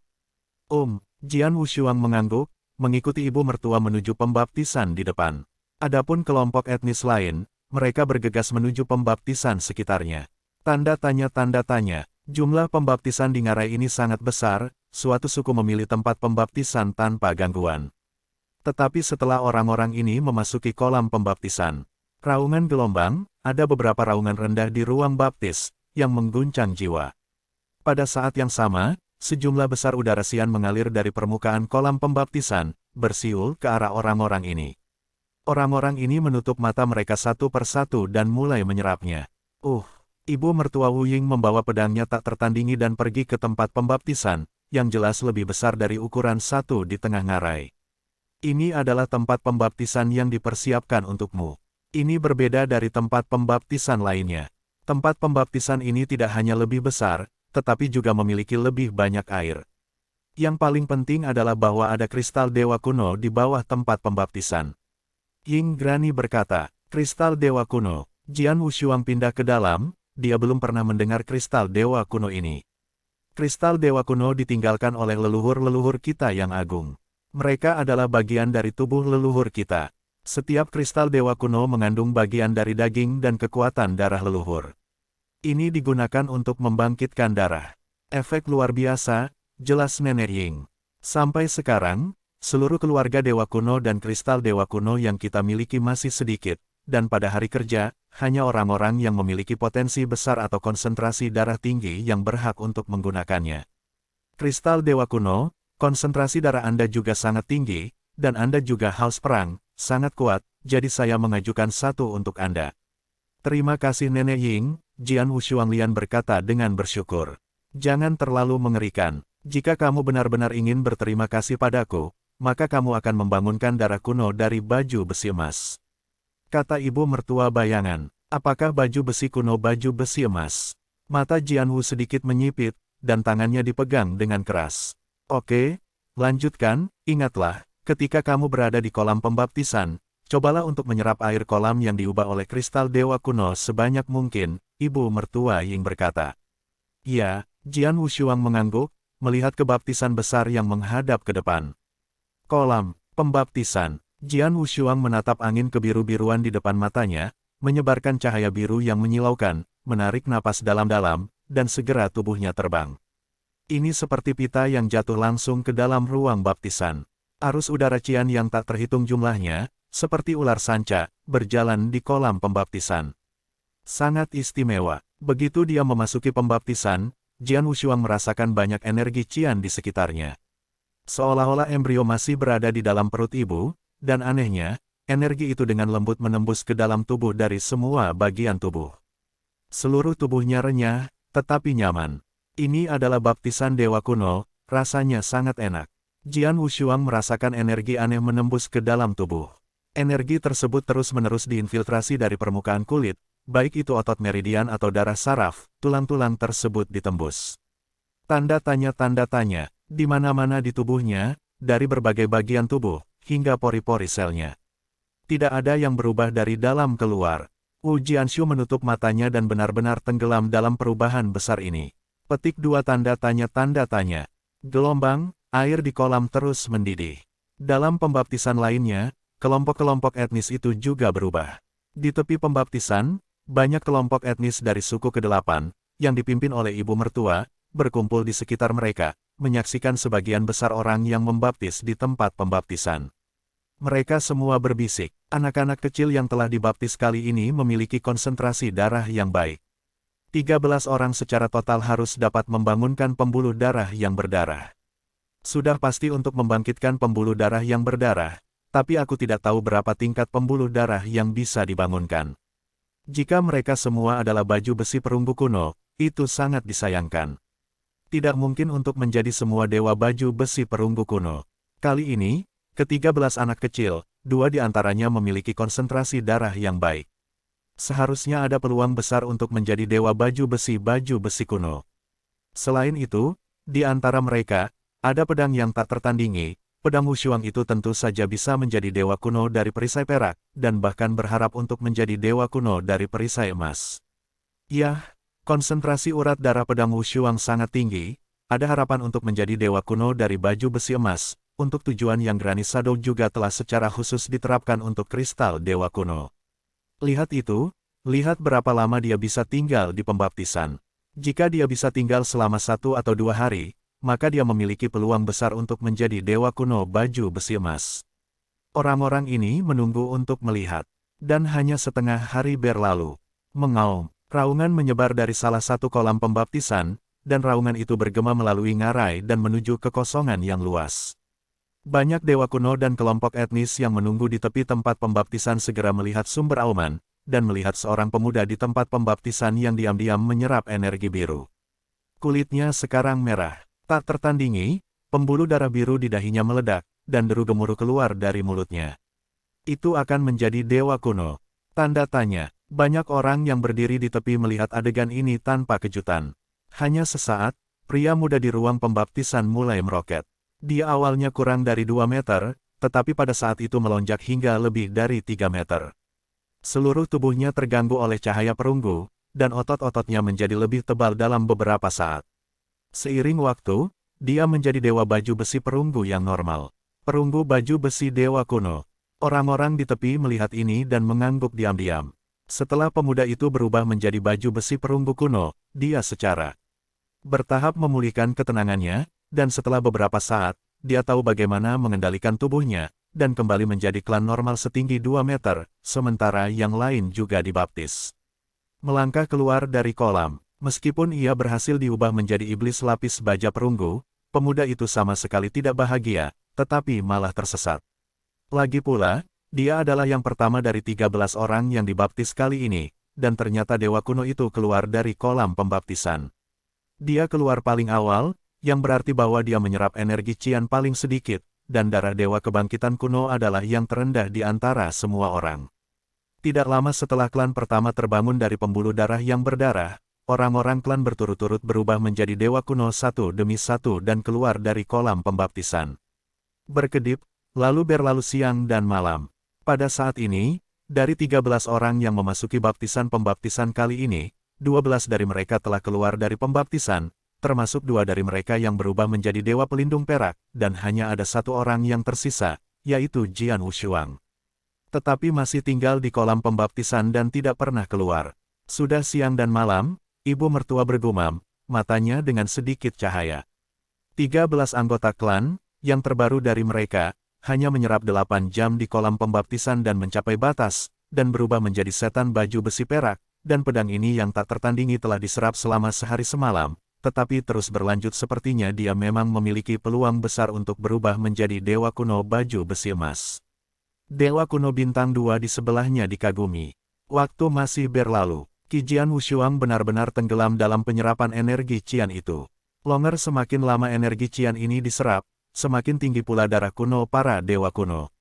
S1: Jian Wushuang mengangguk, mengikuti ibu mertua menuju pembaptisan di depan. Adapun kelompok etnis lain, mereka bergegas menuju pembaptisan sekitarnya. Tanda tanya, jumlah pembaptisan di ngarai ini sangat besar, suatu suku memilih tempat pembaptisan tanpa gangguan. Tetapi setelah orang-orang ini memasuki kolam pembaptisan, Raungan gelombang, ada beberapa raungan rendah di ruang baptis, yang mengguncang jiwa. Pada saat yang sama, sejumlah besar udara sian mengalir dari permukaan kolam pembaptisan, bersiul ke arah orang-orang ini. Orang-orang ini menutup mata mereka satu persatu dan mulai menyerapnya. Ibu mertua Wu Ying membawa pedangnya tak tertandingi dan pergi ke tempat pembaptisan, yang jelas lebih besar dari ukuran satu di tengah ngarai. Ini adalah tempat pembaptisan yang dipersiapkan untukmu. Ini berbeda dari tempat pembaptisan lainnya. Tempat pembaptisan ini tidak hanya lebih besar, tetapi juga memiliki lebih banyak air. Yang paling penting adalah bahwa ada kristal dewa kuno di bawah tempat pembaptisan. Ying Grani berkata, kristal dewa kuno. Jian Wushuang pindah ke dalam, dia belum pernah mendengar kristal dewa kuno ini. Kristal dewa kuno ditinggalkan oleh leluhur-leluhur kita yang agung. Mereka adalah bagian dari tubuh leluhur kita. Setiap kristal dewa kuno mengandung bagian dari daging dan kekuatan darah leluhur. Ini digunakan untuk membangkitkan darah. Efek luar biasa, jelas Nenek Ying. Sampai sekarang, seluruh keluarga dewa kuno dan kristal dewa kuno yang kita miliki masih sedikit, dan pada hari kerja, hanya orang-orang yang memiliki potensi besar atau konsentrasi darah tinggi yang berhak untuk menggunakannya. Kristal dewa kuno, konsentrasi darah Anda juga sangat tinggi, dan Anda juga haus perang, sangat kuat, jadi saya mengajukan satu untuk Anda. Terima kasih Nenek Ying, Jian Wushuanglian berkata dengan bersyukur. Jangan terlalu mengerikan. Jika kamu benar-benar ingin berterima kasih padaku, maka kamu akan membangunkan darah kuno dari baju besi emas. Kata ibu mertua bayangan, apakah baju besi kuno baju besi emas? Mata Jian Wu sedikit menyipit, dan tangannya dipegang dengan keras. Oke, lanjutkan, ingatlah. Ketika kamu berada di kolam pembaptisan, cobalah untuk menyerap air kolam yang diubah oleh kristal dewa kuno sebanyak mungkin, ibu mertua Ying berkata. Ya, Jian Wushuang mengangguk, melihat kebaptisan besar yang menghadap ke depan. Kolam pembaptisan. Jian Wushuang menatap angin kebiru-biruan di depan matanya, menyebarkan cahaya biru yang menyilaukan, menarik napas dalam-dalam, dan segera tubuhnya terbang. Ini seperti pita yang jatuh langsung ke dalam ruang baptisan. Arus udara cian yang tak terhitung jumlahnya, seperti ular sanca, berjalan di kolam pembaptisan. Sangat istimewa. Begitu dia memasuki pembaptisan, Jian Wushuang merasakan banyak energi cian di sekitarnya. Seolah-olah embrio masih berada di dalam perut ibu, dan anehnya, energi itu dengan lembut menembus ke dalam tubuh dari semua bagian tubuh. Seluruh tubuhnya renyah, tetapi nyaman. Ini adalah baptisan dewa kuno, rasanya sangat enak. Jian Wushuang merasakan energi aneh menembus ke dalam tubuh. Energi tersebut terus-menerus diinfiltrasi dari permukaan kulit, baik itu otot meridian atau darah saraf, tulang-tulang tersebut ditembus. Tanda tanya, di mana-mana di tubuhnya, dari berbagai bagian tubuh, hingga pori-pori selnya. Tidak ada yang berubah dari dalam keluar. Wu Jianshu menutup matanya dan benar-benar tenggelam dalam perubahan besar ini. Petik 2 tanda tanya. Gelombang, air di kolam terus mendidih. Dalam pembaptisan lainnya, kelompok-kelompok etnis itu juga berubah. Di tepi pembaptisan, banyak kelompok etnis dari suku ke-8, yang dipimpin oleh ibu mertua, berkumpul di sekitar mereka, menyaksikan sebagian besar orang yang membaptis di tempat pembaptisan. Mereka semua berbisik, anak-anak kecil yang telah dibaptis kali ini memiliki konsentrasi darah yang baik. 13 orang secara total harus dapat membangunkan pembuluh darah yang berdarah. Sudah pasti untuk membangkitkan pembuluh darah yang berdarah, tapi aku tidak tahu berapa tingkat pembuluh darah yang bisa dibangunkan. Jika mereka semua adalah baju besi perunggu kuno, itu sangat disayangkan. Tidak mungkin untuk menjadi semua dewa baju besi perunggu kuno. Kali ini, ke-13 anak kecil, 2 di antaranya memiliki konsentrasi darah yang baik. Seharusnya ada peluang besar untuk menjadi dewa baju besi kuno. Selain itu, di antara mereka, ada pedang yang tak tertandingi. Pedang Wushuang itu tentu saja bisa menjadi dewa kuno dari perisai perak, dan bahkan berharap untuk menjadi dewa kuno dari perisai emas. Yah, konsentrasi urat darah pedang Wushuang sangat tinggi, ada harapan untuk menjadi dewa kuno dari baju besi emas, untuk tujuan yang Granny Shadow juga telah secara khusus diterapkan untuk kristal dewa kuno. Lihat itu, lihat berapa lama dia bisa tinggal di pembaptisan. Jika dia bisa tinggal selama 1 atau 2 hari, maka dia memiliki peluang besar untuk menjadi dewa kuno baju besi emas. Orang-orang ini menunggu untuk melihat. Dan hanya setengah hari berlalu. Mengaum, raungan menyebar dari salah satu kolam pembaptisan, dan raungan itu bergema melalui ngarai dan menuju ke kekosongan yang luas. Banyak dewa kuno dan kelompok etnis yang menunggu di tepi tempat pembaptisan segera melihat sumber auman, dan melihat seorang pemuda di tempat pembaptisan yang diam-diam menyerap energi biru. Kulitnya sekarang merah, tak tertandingi, pembuluh darah biru di dahinya meledak, dan deru gemuruh keluar dari mulutnya. Itu akan menjadi dewa kuno. Tanda tanya. Banyak orang yang berdiri di tepi melihat adegan ini tanpa kejutan. Hanya sesaat, pria muda di ruang pembaptisan mulai meroket. Dia awalnya kurang dari 2 meter, tetapi pada saat itu melonjak hingga lebih dari 3 meter. Seluruh tubuhnya terganggu oleh cahaya perunggu, dan otot-ototnya menjadi lebih tebal dalam beberapa saat. Seiring waktu, dia menjadi dewa baju besi perunggu yang normal. Perunggu baju besi dewa kuno. Orang-orang di tepi melihat ini dan mengangguk diam-diam. Setelah pemuda itu berubah menjadi baju besi perunggu kuno, dia secara bertahap memulihkan ketenangannya, dan setelah beberapa saat, dia tahu bagaimana mengendalikan tubuhnya, dan kembali menjadi klan normal setinggi 2 meter, sementara yang lain juga dibaptis. Melangkah keluar dari kolam, meskipun ia berhasil diubah menjadi iblis lapis baja perunggu, pemuda itu sama sekali tidak bahagia, tetapi malah tersesat. Lagi pula, dia adalah yang pertama dari 13 orang yang dibaptis kali ini, dan ternyata dewa kuno itu keluar dari kolam pembaptisan. Dia keluar paling awal, yang berarti bahwa dia menyerap energi Qian paling sedikit, dan darah dewa kebangkitan kuno adalah yang terendah di antara semua orang. Tidak lama setelah klan pertama terbangun dari pembuluh darah yang berdarah, orang-orang klan berturut-turut berubah menjadi dewa kuno satu demi satu dan keluar dari kolam pembaptisan. Berkedip, lalu berlalu siang dan malam. Pada saat ini, dari 13 orang yang memasuki baptisan pembaptisan kali ini, 12 dari mereka telah keluar dari pembaptisan, termasuk 2 dari mereka yang berubah menjadi dewa pelindung perak, dan hanya ada 1 orang yang tersisa, yaitu Jian Wushuang. Tetapi masih tinggal di kolam pembaptisan dan tidak pernah keluar. Sudah siang dan malam, ibu mertua bergumam, matanya dengan sedikit cahaya. 13 anggota klan, yang terbaru dari mereka, hanya menyerap 8 jam di kolam pembaptisan dan mencapai batas, dan berubah menjadi setan baju besi perak, dan pedang ini yang tak tertandingi telah diserap selama sehari semalam, tetapi terus berlanjut sepertinya dia memang memiliki peluang besar untuk berubah menjadi dewa kuno baju besi emas. Dewa kuno bintang 2 di sebelahnya dikagumi. Waktu masih berlalu, Qi Jian Wushuang benar-benar tenggelam dalam penyerapan energi Qian itu. Longer semakin lama energi Qian ini diserap, semakin tinggi pula darah kuno para dewa kuno.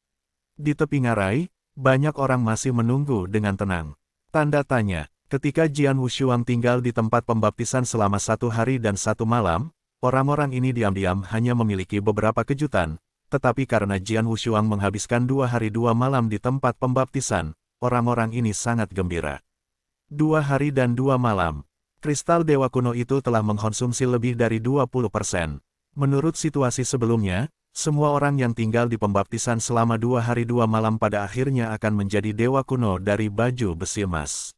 S1: Di tepi ngarai, banyak orang masih menunggu dengan tenang. Tanda tanya, ketika Jian Wushuang tinggal di tempat pembaptisan selama 1 hari dan 1 malam, orang-orang ini diam-diam hanya memiliki beberapa kejutan, tetapi karena Jian Wushuang menghabiskan 2 hari 2 malam di tempat pembaptisan, orang-orang ini sangat gembira. 2 hari dan 2 malam, kristal dewa kuno itu telah mengkonsumsi lebih dari 20%. Menurut situasi sebelumnya, semua orang yang tinggal di pembaptisan selama 2 hari 2 malam pada akhirnya akan menjadi dewa kuno dari baju besi emas.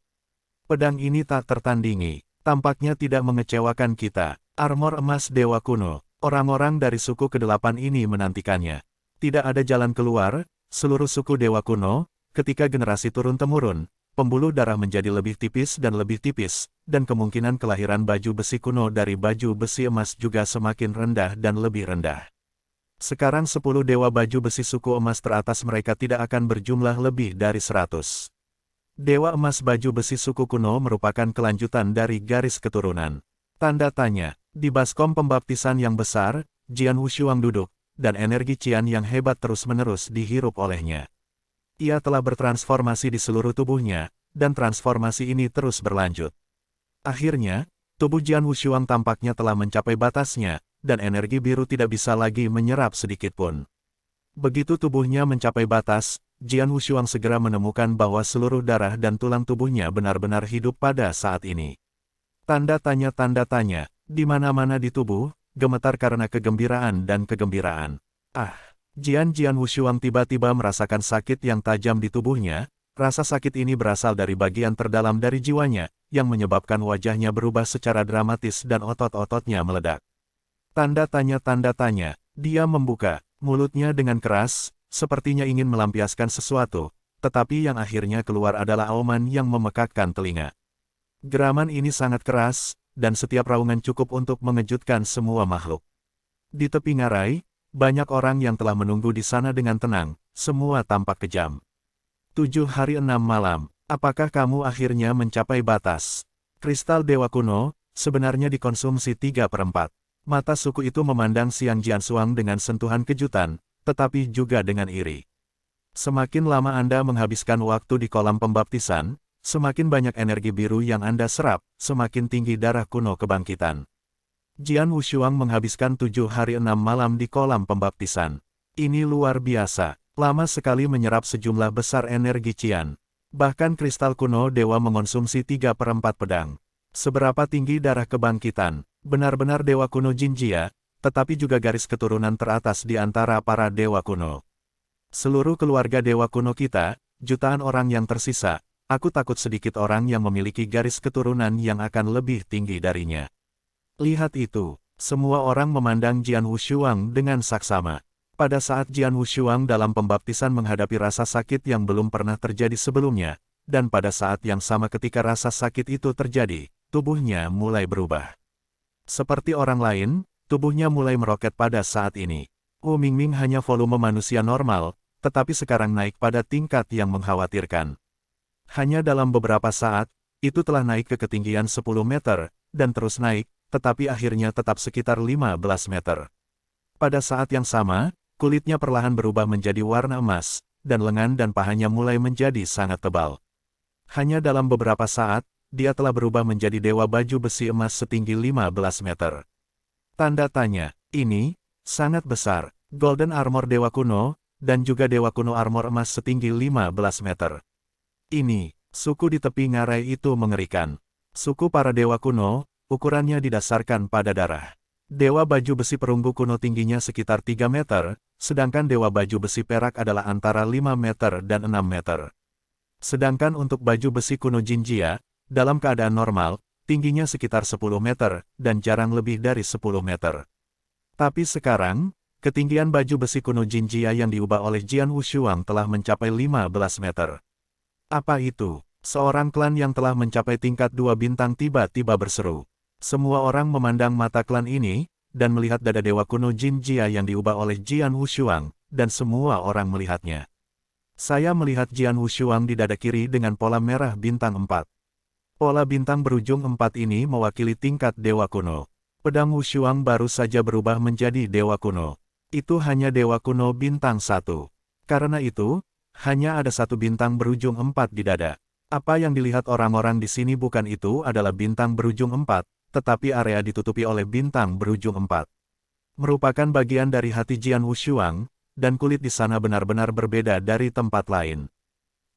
S1: Pedang ini tak tertandingi, tampaknya tidak mengecewakan kita. Armor emas dewa kuno, orang-orang dari suku ke-8 ini menantikannya. Tidak ada jalan keluar, seluruh suku dewa kuno, ketika generasi turun-temurun, pembuluh darah menjadi lebih tipis, dan kemungkinan kelahiran baju besi kuno dari baju besi emas juga semakin rendah dan lebih rendah. Sekarang 10 dewa baju besi suku emas teratas mereka tidak akan berjumlah lebih dari 100. Dewa emas baju besi suku kuno merupakan kelanjutan dari garis keturunan. Tanda tanya, di baskom pembaptisan yang besar, Jian Wushuang duduk, dan energi Qian yang hebat terus-menerus dihirup olehnya. Ia telah bertransformasi di seluruh tubuhnya, dan transformasi ini terus berlanjut. Akhirnya, tubuh Jian Wushuang tampaknya telah mencapai batasnya, dan energi biru tidak bisa lagi menyerap sedikitpun. Begitu tubuhnya mencapai batas, Jian Wushuang segera menemukan bahwa seluruh darah dan tulang tubuhnya benar-benar hidup pada saat ini. Tanda tanya, di mana-mana di tubuh, gemetar karena kegembiraan dan kegembiraan. Jian Wushuang tiba-tiba merasakan sakit yang tajam di tubuhnya. Rasa sakit ini berasal dari bagian terdalam dari jiwanya, yang menyebabkan wajahnya berubah secara dramatis dan otot-ototnya meledak. Tanda tanya, dia membuka mulutnya dengan keras, sepertinya ingin melampiaskan sesuatu, tetapi yang akhirnya keluar adalah auman yang memekakkan telinga. Geraman ini sangat keras, dan setiap raungan cukup untuk mengejutkan semua makhluk. Di tepi ngarai, banyak orang yang telah menunggu di sana dengan tenang, semua tampak kejam. 7 hari 6 malam, apakah kamu akhirnya mencapai batas? Kristal Dewa Kuno, sebenarnya dikonsumsi 3/4. Mata suku itu memandang Xiang Jianxuang dengan sentuhan kejutan, tetapi juga dengan iri. Semakin lama Anda menghabiskan waktu di kolam pembaptisan, semakin banyak energi biru yang Anda serap, semakin tinggi darah kuno kebangkitan. Jian Wushuang menghabiskan 7 hari 6 malam di kolam pembaptisan. Ini luar biasa, lama sekali menyerap sejumlah besar energi Qian. Bahkan kristal kuno dewa mengonsumsi 3/4 pedang. Seberapa tinggi darah kebangkitan, benar-benar dewa kuno Jinjia, tetapi juga garis keturunan teratas di antara para dewa kuno. Seluruh keluarga dewa kuno kita, jutaan orang yang tersisa, aku takut sedikit orang yang memiliki garis keturunan yang akan lebih tinggi darinya. Lihat itu, semua orang memandang Jian Wushuang dengan saksama. Pada saat Jian Wushuang dalam pembaptisan menghadapi rasa sakit yang belum pernah terjadi sebelumnya, dan pada saat yang sama ketika rasa sakit itu terjadi, tubuhnya mulai berubah. Seperti orang lain, tubuhnya mulai meroket pada saat ini. Wu Mingming hanya volume manusia normal, tetapi sekarang naik pada tingkat yang mengkhawatirkan. Hanya dalam beberapa saat, itu telah naik ke ketinggian 10 meter, dan terus naik, tetapi akhirnya tetap sekitar 15 meter. Pada saat yang sama, kulitnya perlahan berubah menjadi warna emas, dan lengan dan pahanya mulai menjadi sangat tebal. Hanya dalam beberapa saat, dia telah berubah menjadi dewa baju besi emas setinggi 15 meter. Tanda tanya, ini sangat besar, Golden Armor Dewa Kuno, dan juga Dewa Kuno Armor Emas setinggi 15 meter. Ini, suku di tepi ngarai itu mengerikan. Suku para dewa kuno, ukurannya didasarkan pada darah. Dewa baju besi perunggu kuno tingginya sekitar 3 meter, sedangkan dewa baju besi perak adalah antara 5 meter dan 6 meter. Sedangkan untuk baju besi kuno Jinjia, dalam keadaan normal, tingginya sekitar 10 meter, dan jarang lebih dari 10 meter. Tapi sekarang, ketinggian baju besi kuno Jinjia yang diubah oleh Jian Wushuang telah mencapai 15 meter. Apa itu? Seorang klan yang telah mencapai tingkat 2 bintang tiba-tiba berseru. Semua orang memandang mata klan ini, dan melihat dada dewa kuno Jinjia yang diubah oleh Jian Wushuang, dan semua orang melihatnya. Saya melihat Jian Wushuang di dada kiri dengan pola merah bintang 4. Pola bintang berujung 4 ini mewakili tingkat dewa kuno. Pedang Wushuang baru saja berubah menjadi dewa kuno. Itu hanya dewa kuno bintang 1. Karena itu, hanya ada satu bintang berujung 4 di dada. Apa yang dilihat orang-orang di sini bukan itu adalah bintang berujung 4, tetapi area ditutupi oleh bintang berujung 4. Merupakan bagian dari hati Jian Wushuang, dan kulit di sana benar-benar berbeda dari tempat lain.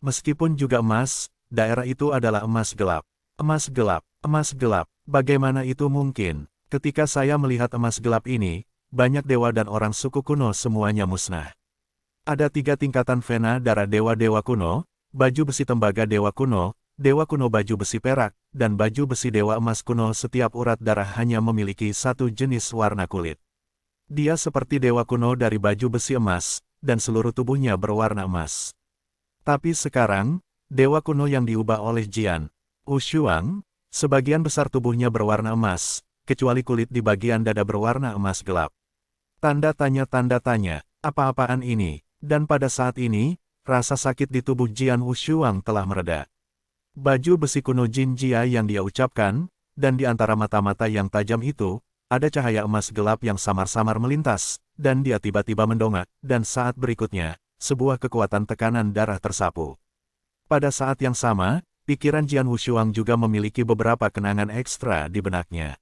S1: Meskipun juga emas, daerah itu adalah emas gelap. Emas gelap, emas gelap, bagaimana itu mungkin? Ketika saya melihat emas gelap ini, banyak dewa dan orang suku kuno semuanya musnah. Ada 3 tingkatan vena darah dewa-dewa kuno, baju besi tembaga dewa kuno baju besi perak, dan baju besi dewa emas kuno. Setiap urat darah hanya memiliki satu jenis warna kulit. Dia seperti dewa kuno dari baju besi emas, dan seluruh tubuhnya berwarna emas. Tapi sekarang, dewa kuno yang diubah oleh Jian Wushuang, sebagian besar tubuhnya berwarna emas, kecuali kulit di bagian dada berwarna emas gelap. Tanda tanya, apa-apaan ini? Dan pada saat ini, rasa sakit di tubuh Jian Wushuang telah mereda. Baju besi kuno Jinjia yang dia ucapkan, dan di antara mata-mata yang tajam itu, ada cahaya emas gelap yang samar-samar melintas, dan dia tiba-tiba mendongak, dan saat berikutnya, sebuah kekuatan tekanan darah tersapu. Pada saat yang sama, pikiran Jian Wushuang juga memiliki beberapa kenangan ekstra di benaknya.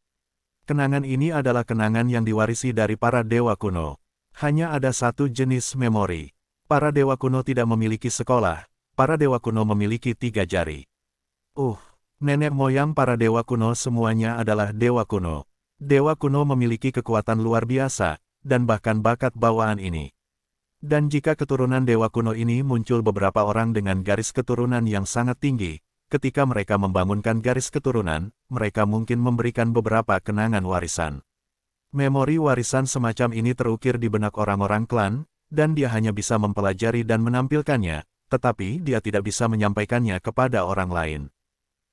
S1: Kenangan ini adalah kenangan yang diwarisi dari para dewa kuno. Hanya ada satu jenis memori. Para dewa kuno tidak memiliki sekolah, para dewa kuno memiliki 3 jari. Nenek moyang para dewa kuno semuanya adalah dewa kuno. Dewa kuno memiliki kekuatan luar biasa, dan bahkan bakat bawaan ini. Dan jika keturunan dewa kuno ini muncul beberapa orang dengan garis keturunan yang sangat tinggi, ketika mereka membangunkan garis keturunan, mereka mungkin memberikan beberapa kenangan warisan. Memori warisan semacam ini terukir di benak orang-orang klan, dan dia hanya bisa mempelajari dan menampilkannya, tetapi dia tidak bisa menyampaikannya kepada orang lain.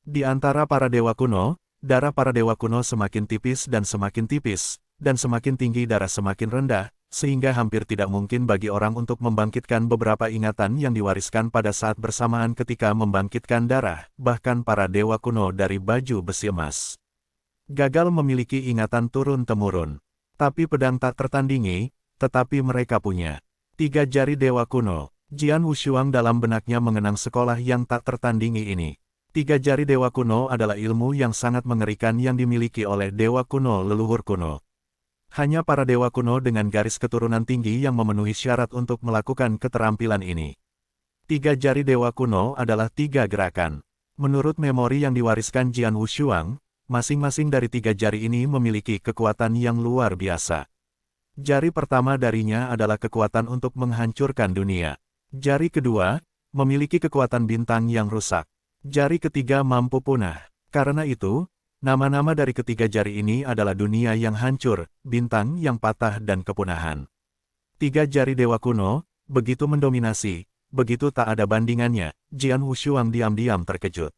S1: Di antara para dewa kuno, darah para dewa kuno semakin tipis, dan semakin tinggi darah semakin rendah, sehingga hampir tidak mungkin bagi orang untuk membangkitkan beberapa ingatan yang diwariskan pada saat bersamaan ketika membangkitkan darah, bahkan para dewa kuno dari baju besi emas gagal memiliki ingatan turun-temurun. Tapi pedang tak tertandingi, tetapi mereka punya 3 jari dewa kuno. Jian Wushuang dalam benaknya mengenang sekolah yang tak tertandingi ini. 3 jari dewa kuno adalah ilmu yang sangat mengerikan yang dimiliki oleh dewa kuno leluhur kuno. Hanya para dewa kuno dengan garis keturunan tinggi yang memenuhi syarat untuk melakukan keterampilan ini. 3 jari dewa kuno adalah 3 gerakan. Menurut memori yang diwariskan Jian Wushuang, masing-masing dari 3 jari ini memiliki kekuatan yang luar biasa. Jari pertama darinya adalah kekuatan untuk menghancurkan dunia. Jari kedua, memiliki kekuatan bintang yang rusak. Jari ketiga mampu punah. Karena itu, nama-nama dari ketiga jari ini adalah dunia yang hancur, bintang yang patah dan kepunahan. 3 jari dewa kuno, begitu mendominasi, begitu tak ada bandingannya, Jian Wushuang diam-diam terkejut.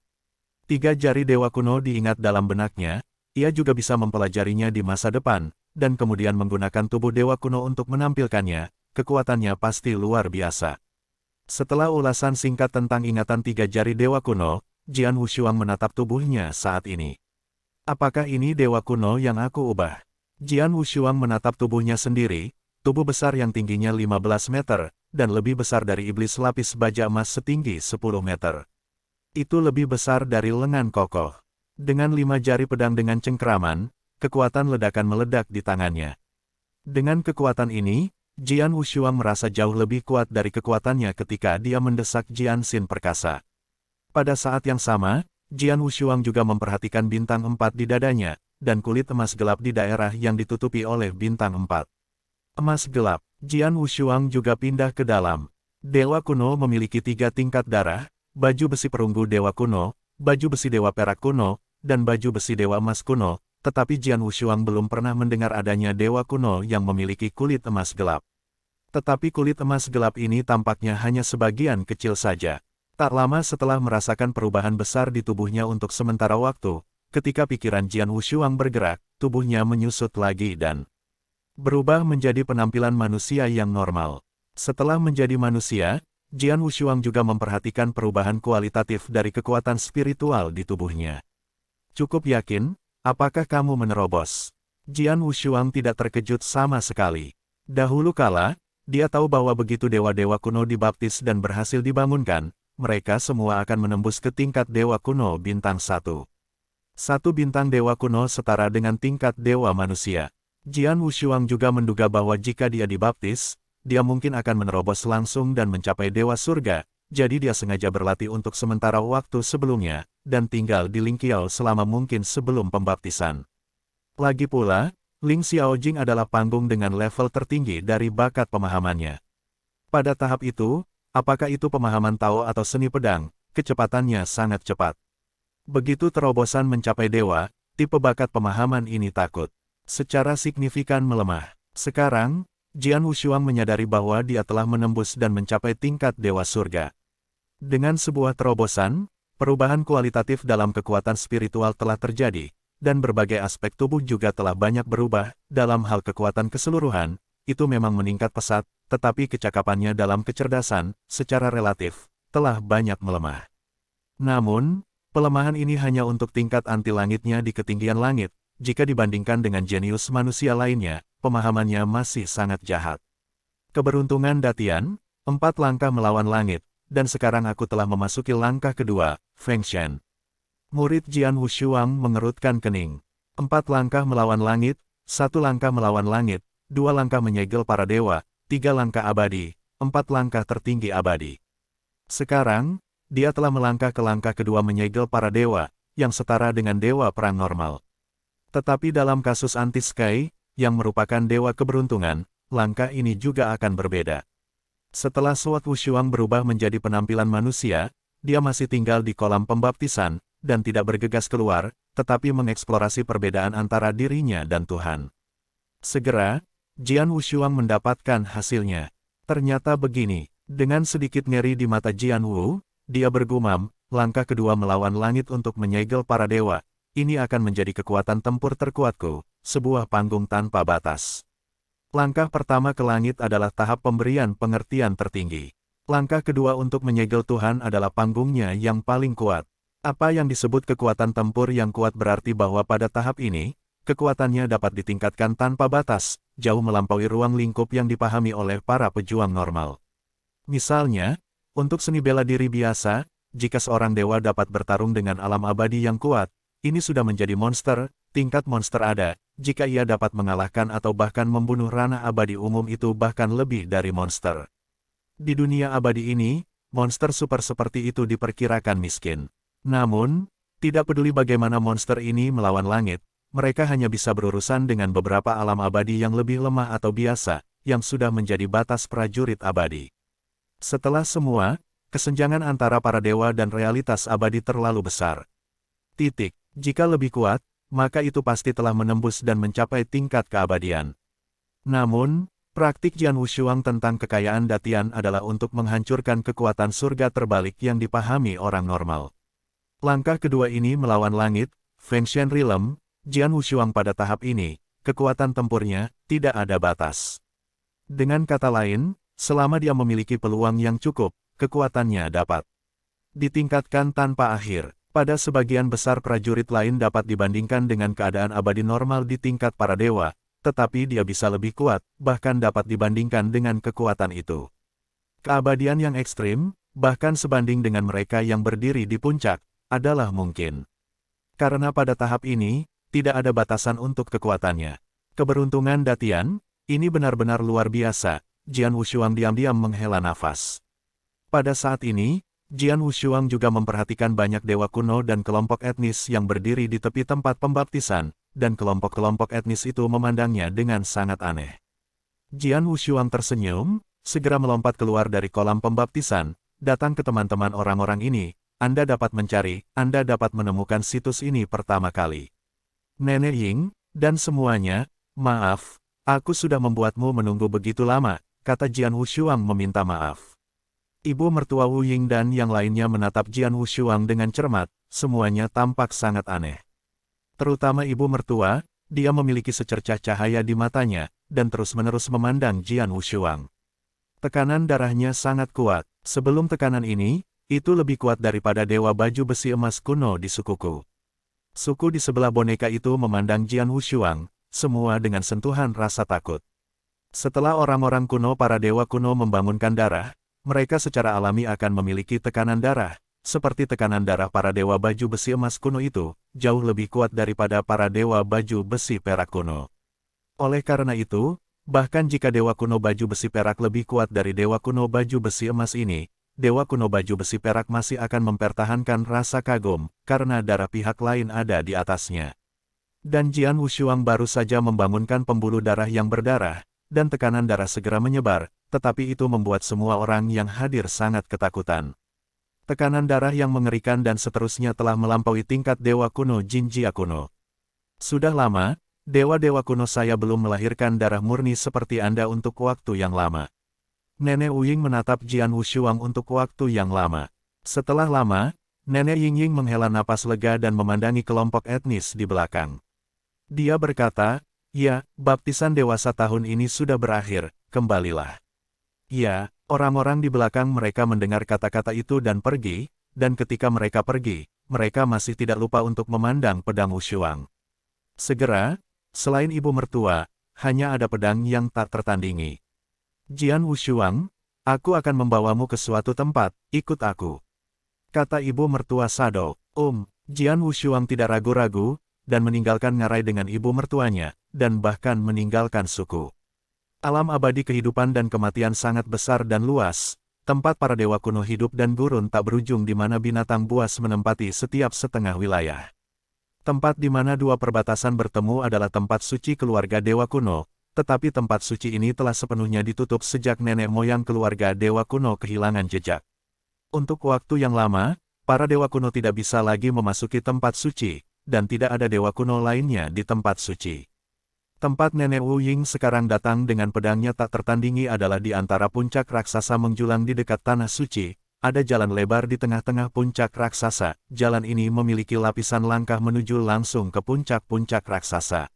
S1: 3 jari dewa kuno diingat dalam benaknya, ia juga bisa mempelajarinya di masa depan, dan kemudian menggunakan tubuh dewa kuno untuk menampilkannya, kekuatannya pasti luar biasa. Setelah ulasan singkat tentang ingatan 3 jari dewa kuno, Jian Wushuang menatap tubuhnya saat ini. Apakah ini dewa kuno yang aku ubah? Jian Wushuang menatap tubuhnya sendiri, tubuh besar yang tingginya 15 meter, dan lebih besar dari iblis lapis baja emas setinggi 10 meter. Itu lebih besar dari lengan kokoh. Dengan 5 jari pedang dengan cengkeraman, kekuatan ledakan meledak di tangannya. Dengan kekuatan ini, Jian Wushuang merasa jauh lebih kuat dari kekuatannya ketika dia mendesak Jian Xin perkasa. Pada saat yang sama, Jian Wushuang juga memperhatikan bintang 4 di dadanya, dan kulit emas gelap di daerah yang ditutupi oleh bintang 4. Emas gelap, Jian Wushuang juga pindah ke dalam. Dewa kuno memiliki 3 tingkat darah, baju besi perunggu dewa kuno, baju besi dewa perak kuno, dan baju besi dewa emas kuno, tetapi Jian Wushuang belum pernah mendengar adanya dewa kuno yang memiliki kulit emas gelap. Tetapi kulit emas gelap ini tampaknya hanya sebagian kecil saja. Tak lama setelah merasakan perubahan besar di tubuhnya untuk sementara waktu, ketika pikiran Jian Wushuang bergerak, tubuhnya menyusut lagi dan berubah menjadi penampilan manusia yang normal. Setelah menjadi manusia, Jian Wushuang juga memperhatikan perubahan kualitatif dari kekuatan spiritual di tubuhnya. Cukup yakin, apakah kamu menerobos? Jian Wushuang tidak terkejut sama sekali. Dahulu kala, dia tahu bahwa begitu dewa-dewa kuno dibaptis dan berhasil dibangunkan, mereka semua akan menembus ke tingkat dewa kuno bintang 1. 1 bintang dewa kuno setara dengan tingkat dewa manusia. Jian Wushuang juga menduga bahwa jika dia dibaptis, dia mungkin akan menerobos langsung dan mencapai dewa surga, jadi dia sengaja berlatih untuk sementara waktu sebelumnya, dan tinggal di Lingqiao selama mungkin sebelum pembaptisan. Lagi pula, Ling Xiaojing adalah panggung dengan level tertinggi dari bakat pemahamannya. Pada tahap itu, apakah itu pemahaman Tao atau seni pedang, kecepatannya sangat cepat. Begitu terobosan mencapai dewa, tipe bakat pemahaman ini takut secara signifikan melemah. Sekarang, Jian Wushuang menyadari bahwa dia telah menembus dan mencapai tingkat dewa surga. Dengan sebuah terobosan, perubahan kualitatif dalam kekuatan spiritual telah terjadi, dan berbagai aspek tubuh juga telah banyak berubah. Dalam hal kekuatan keseluruhan, itu memang meningkat pesat, tetapi kecakapannya dalam kecerdasan, secara relatif, telah banyak melemah. Namun, pelemahan ini hanya untuk tingkat anti langitnya di ketinggian langit. Jika dibandingkan dengan jenius manusia lainnya, pemahamannya masih sangat jahat. Keberuntungan Datian, 4 langkah melawan langit, dan sekarang aku telah memasuki langkah kedua, Feng Shen. Murid Jian Wushuang mengerutkan kening. 4 langkah melawan langit, 1 langkah melawan langit, 2 langkah menyegel para dewa, 3 langkah abadi, 4 langkah tertinggi abadi. Sekarang, dia telah melangkah ke langkah kedua menyegel para dewa, yang setara dengan dewa perang normal. Tetapi dalam kasus Anti-Sky, yang merupakan dewa keberuntungan, langkah ini juga akan berbeda. Setelah Sword Wushuang berubah menjadi penampilan manusia, dia masih tinggal di kolam pembaptisan, dan tidak bergegas keluar, tetapi mengeksplorasi perbedaan antara dirinya dan Tuhan. Segera, Jian Wushuang mendapatkan hasilnya. Ternyata begini, Dengan sedikit ngeri di mata Jian Wu, dia bergumam, langkah kedua melawan langit untuk menyegel para dewa. Ini akan menjadi kekuatan tempur terkuatku, sebuah panggung tanpa batas. Langkah pertama ke langit adalah tahap pemberian pengertian tertinggi. Langkah kedua untuk menyegel Tuhan adalah panggungnya yang paling kuat. Apa yang disebut kekuatan tempur yang kuat berarti bahwa pada tahap ini, kekuatannya dapat ditingkatkan tanpa batas, jauh melampaui ruang lingkup yang dipahami oleh para pejuang normal. Misalnya, untuk seni bela diri biasa, jika seorang dewa dapat bertarung dengan alam abadi yang kuat, ini sudah menjadi monster, tingkat monster ada, jika ia dapat mengalahkan atau bahkan membunuh ranah abadi umum itu bahkan lebih dari monster. Di dunia abadi ini, monster super seperti itu diperkirakan miskin. Namun, tidak peduli bagaimana monster ini melawan langit, mereka hanya bisa berurusan dengan beberapa alam abadi yang lebih lemah atau biasa, yang sudah menjadi batas prajurit abadi. Setelah semua, kesenjangan antara para dewa dan realitas abadi terlalu besar. Jika lebih kuat, maka itu pasti telah menembus dan mencapai tingkat keabadian. Namun, praktik Jian Wushuang tentang kekayaan Datian adalah untuk menghancurkan kekuatan surga terbalik yang dipahami orang normal. Langkah kedua ini melawan langit, Fengshen Realm, Jian Wushuang pada tahap ini, kekuatan tempurnya, tidak ada batas. Dengan kata lain, selama dia memiliki peluang yang cukup, kekuatannya dapat ditingkatkan tanpa akhir. Pada sebagian besar prajurit lain dapat dibandingkan dengan keadaan abadi normal di tingkat para dewa, tetapi dia bisa lebih kuat, bahkan dapat dibandingkan dengan kekuatan itu. Keabadian yang ekstrim, bahkan sebanding dengan mereka yang berdiri di puncak, adalah mungkin. Karena pada tahap ini, tidak ada batasan untuk kekuatannya. Keberuntungan Datian, ini benar-benar luar biasa. Jian Wushuang diam-diam menghela nafas. Pada saat ini, Jian Wushuang juga memperhatikan banyak dewa kuno dan kelompok etnis yang berdiri di tepi tempat pembaptisan, dan kelompok-kelompok etnis itu memandangnya dengan sangat aneh. Jian Wushuang tersenyum, segera melompat keluar dari kolam pembaptisan, datang ke teman-teman orang-orang ini. Anda dapat mencari, Anda dapat menemukan situs ini pertama kali. Nenek Ying, dan semuanya, maaf, aku sudah membuatmu menunggu begitu lama, kata Jian Wushuang meminta maaf. Ibu mertua Wu Ying dan yang lainnya menatap Jian Wushuang dengan cermat, semuanya tampak sangat aneh. Terutama ibu mertua, dia memiliki secercah cahaya di matanya, dan terus-menerus memandang Jian Wushuang. Tekanan darahnya sangat kuat. Sebelum tekanan ini, itu lebih kuat daripada dewa baju besi emas kuno di sukuku. Suku di sebelah boneka itu memandang Jian Wushuang, semua dengan sentuhan rasa takut. Setelah orang-orang kuno para dewa kuno membangunkan darah, mereka secara alami akan memiliki tekanan darah, seperti tekanan darah para dewa baju besi emas kuno itu, jauh lebih kuat daripada para dewa baju besi perak kuno. Oleh karena itu, bahkan jika dewa kuno baju besi perak lebih kuat dari dewa kuno baju besi emas ini, dewa kuno baju besi perak masih akan mempertahankan rasa kagum, karena darah pihak lain ada di atasnya. Dan Jian Wushuang baru saja membangunkan pembuluh darah yang berdarah, dan tekanan darah segera menyebar, tetapi itu membuat semua orang yang hadir sangat ketakutan. Tekanan darah yang mengerikan dan seterusnya telah melampaui tingkat dewa kuno Jinjia kuno. Sudah lama, dewa-dewa kuno saya belum melahirkan darah murni seperti Anda untuk waktu yang lama. Nenek Wu Ying menatap Jian Wushuang untuk waktu yang lama. Setelah lama, Nenek Ying menghela napas lega dan memandangi kelompok etnis di belakang. Dia berkata, "Ya, baptisan dewasa tahun ini sudah berakhir, kembalilah." Ya, orang-orang di belakang mereka mendengar kata-kata itu dan pergi, dan ketika mereka pergi, mereka masih tidak lupa untuk memandang pedang Wushuang. Segera, selain ibu mertua, hanya ada pedang yang tak tertandingi. Jian Wushuang, aku akan membawamu ke suatu tempat, ikut aku. Kata ibu mertua Sado. Jian Wushuang tidak ragu-ragu, dan meninggalkan ngarai dengan ibu mertuanya, dan bahkan meninggalkan suku. Alam abadi kehidupan dan kematian sangat besar dan luas, tempat para dewa kuno hidup dan gurun tak berujung di mana binatang buas menempati setiap setengah wilayah. Tempat di mana dua perbatasan bertemu adalah tempat suci keluarga dewa kuno, tetapi tempat suci ini telah sepenuhnya ditutup sejak nenek moyang keluarga dewa kuno kehilangan jejak. Untuk waktu yang lama, para dewa kuno tidak bisa lagi memasuki tempat suci, dan tidak ada dewa kuno lainnya di tempat suci. Tempat Nenek Wu Ying sekarang datang dengan pedangnya tak tertandingi adalah di antara puncak raksasa menjulang di dekat Tanah Suci. Ada jalan lebar di tengah-tengah puncak raksasa. Jalan ini memiliki lapisan langkah menuju langsung ke puncak-puncak raksasa.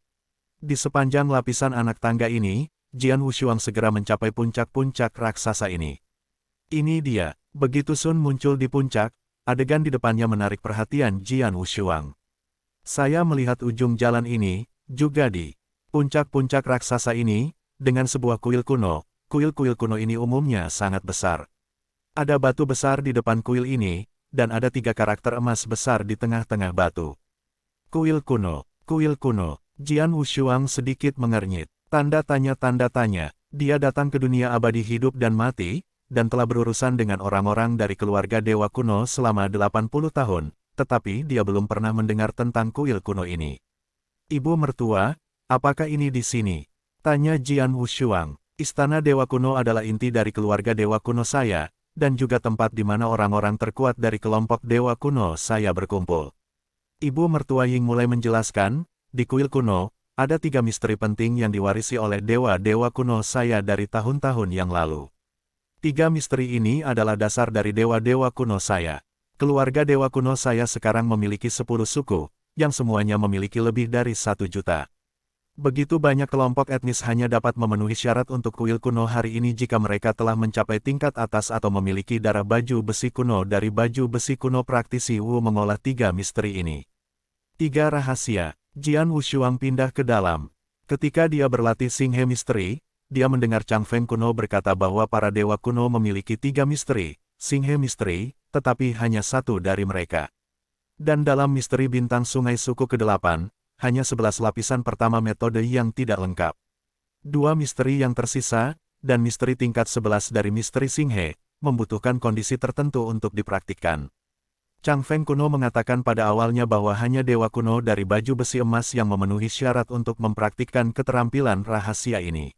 S1: Di sepanjang lapisan anak tangga ini, Jian Wushuang segera mencapai puncak-puncak raksasa ini. Ini dia. Begitu Sun muncul di puncak, adegan di depannya menarik perhatian Jian Wushuang. Saya melihat ujung jalan ini, juga di puncak-puncak raksasa ini, dengan sebuah kuil kuno. Kuil-kuil kuno ini umumnya sangat besar. Ada batu besar di depan kuil ini, dan ada 3 karakter emas besar di tengah-tengah batu. Kuil kuno, kuil kuno. Jian Wushuang sedikit mengernyit. Tanda tanya, dia datang ke dunia abadi hidup dan mati, dan telah berurusan dengan orang-orang dari keluarga dewa kuno selama 80 tahun, tetapi dia belum pernah mendengar tentang kuil kuno ini. Ibu mertua, apakah ini di sini? Tanya Jian Wushuang. Istana dewa kuno adalah inti dari keluarga dewa kuno saya, dan juga tempat di mana orang-orang terkuat dari kelompok dewa kuno saya berkumpul. Ibu mertua Ying mulai menjelaskan, di kuil kuno, ada 3 misteri penting yang diwarisi oleh dewa-dewa kuno saya dari tahun-tahun yang lalu. 3 misteri ini adalah dasar dari dewa-dewa kuno saya. Keluarga dewa kuno saya sekarang memiliki 10 suku, yang semuanya memiliki lebih dari 1 juta. Begitu banyak kelompok etnis hanya dapat memenuhi syarat untuk kuil kuno hari ini jika mereka telah mencapai tingkat atas atau memiliki darah baju besi kuno. Dari baju besi kuno praktisi Wu mengolah 3 misteri ini. 3 rahasia. Jian Wushuang pindah ke dalam. Ketika dia berlatih Xinghe misteri, dia mendengar Chang Feng kuno berkata bahwa para dewa kuno memiliki 3 misteri, Xinghe misteri, tetapi hanya 1 dari mereka. Dan dalam misteri bintang sungai suku ke-8, hanya 11 lapisan pertama metode yang tidak lengkap. 2 misteri yang tersisa, dan misteri tingkat 11 dari misteri Xinghe, membutuhkan kondisi tertentu untuk dipraktikkan. Chang Feng kuno mengatakan pada awalnya bahwa hanya dewa kuno dari baju besi emas yang memenuhi syarat untuk mempraktikkan keterampilan rahasia ini.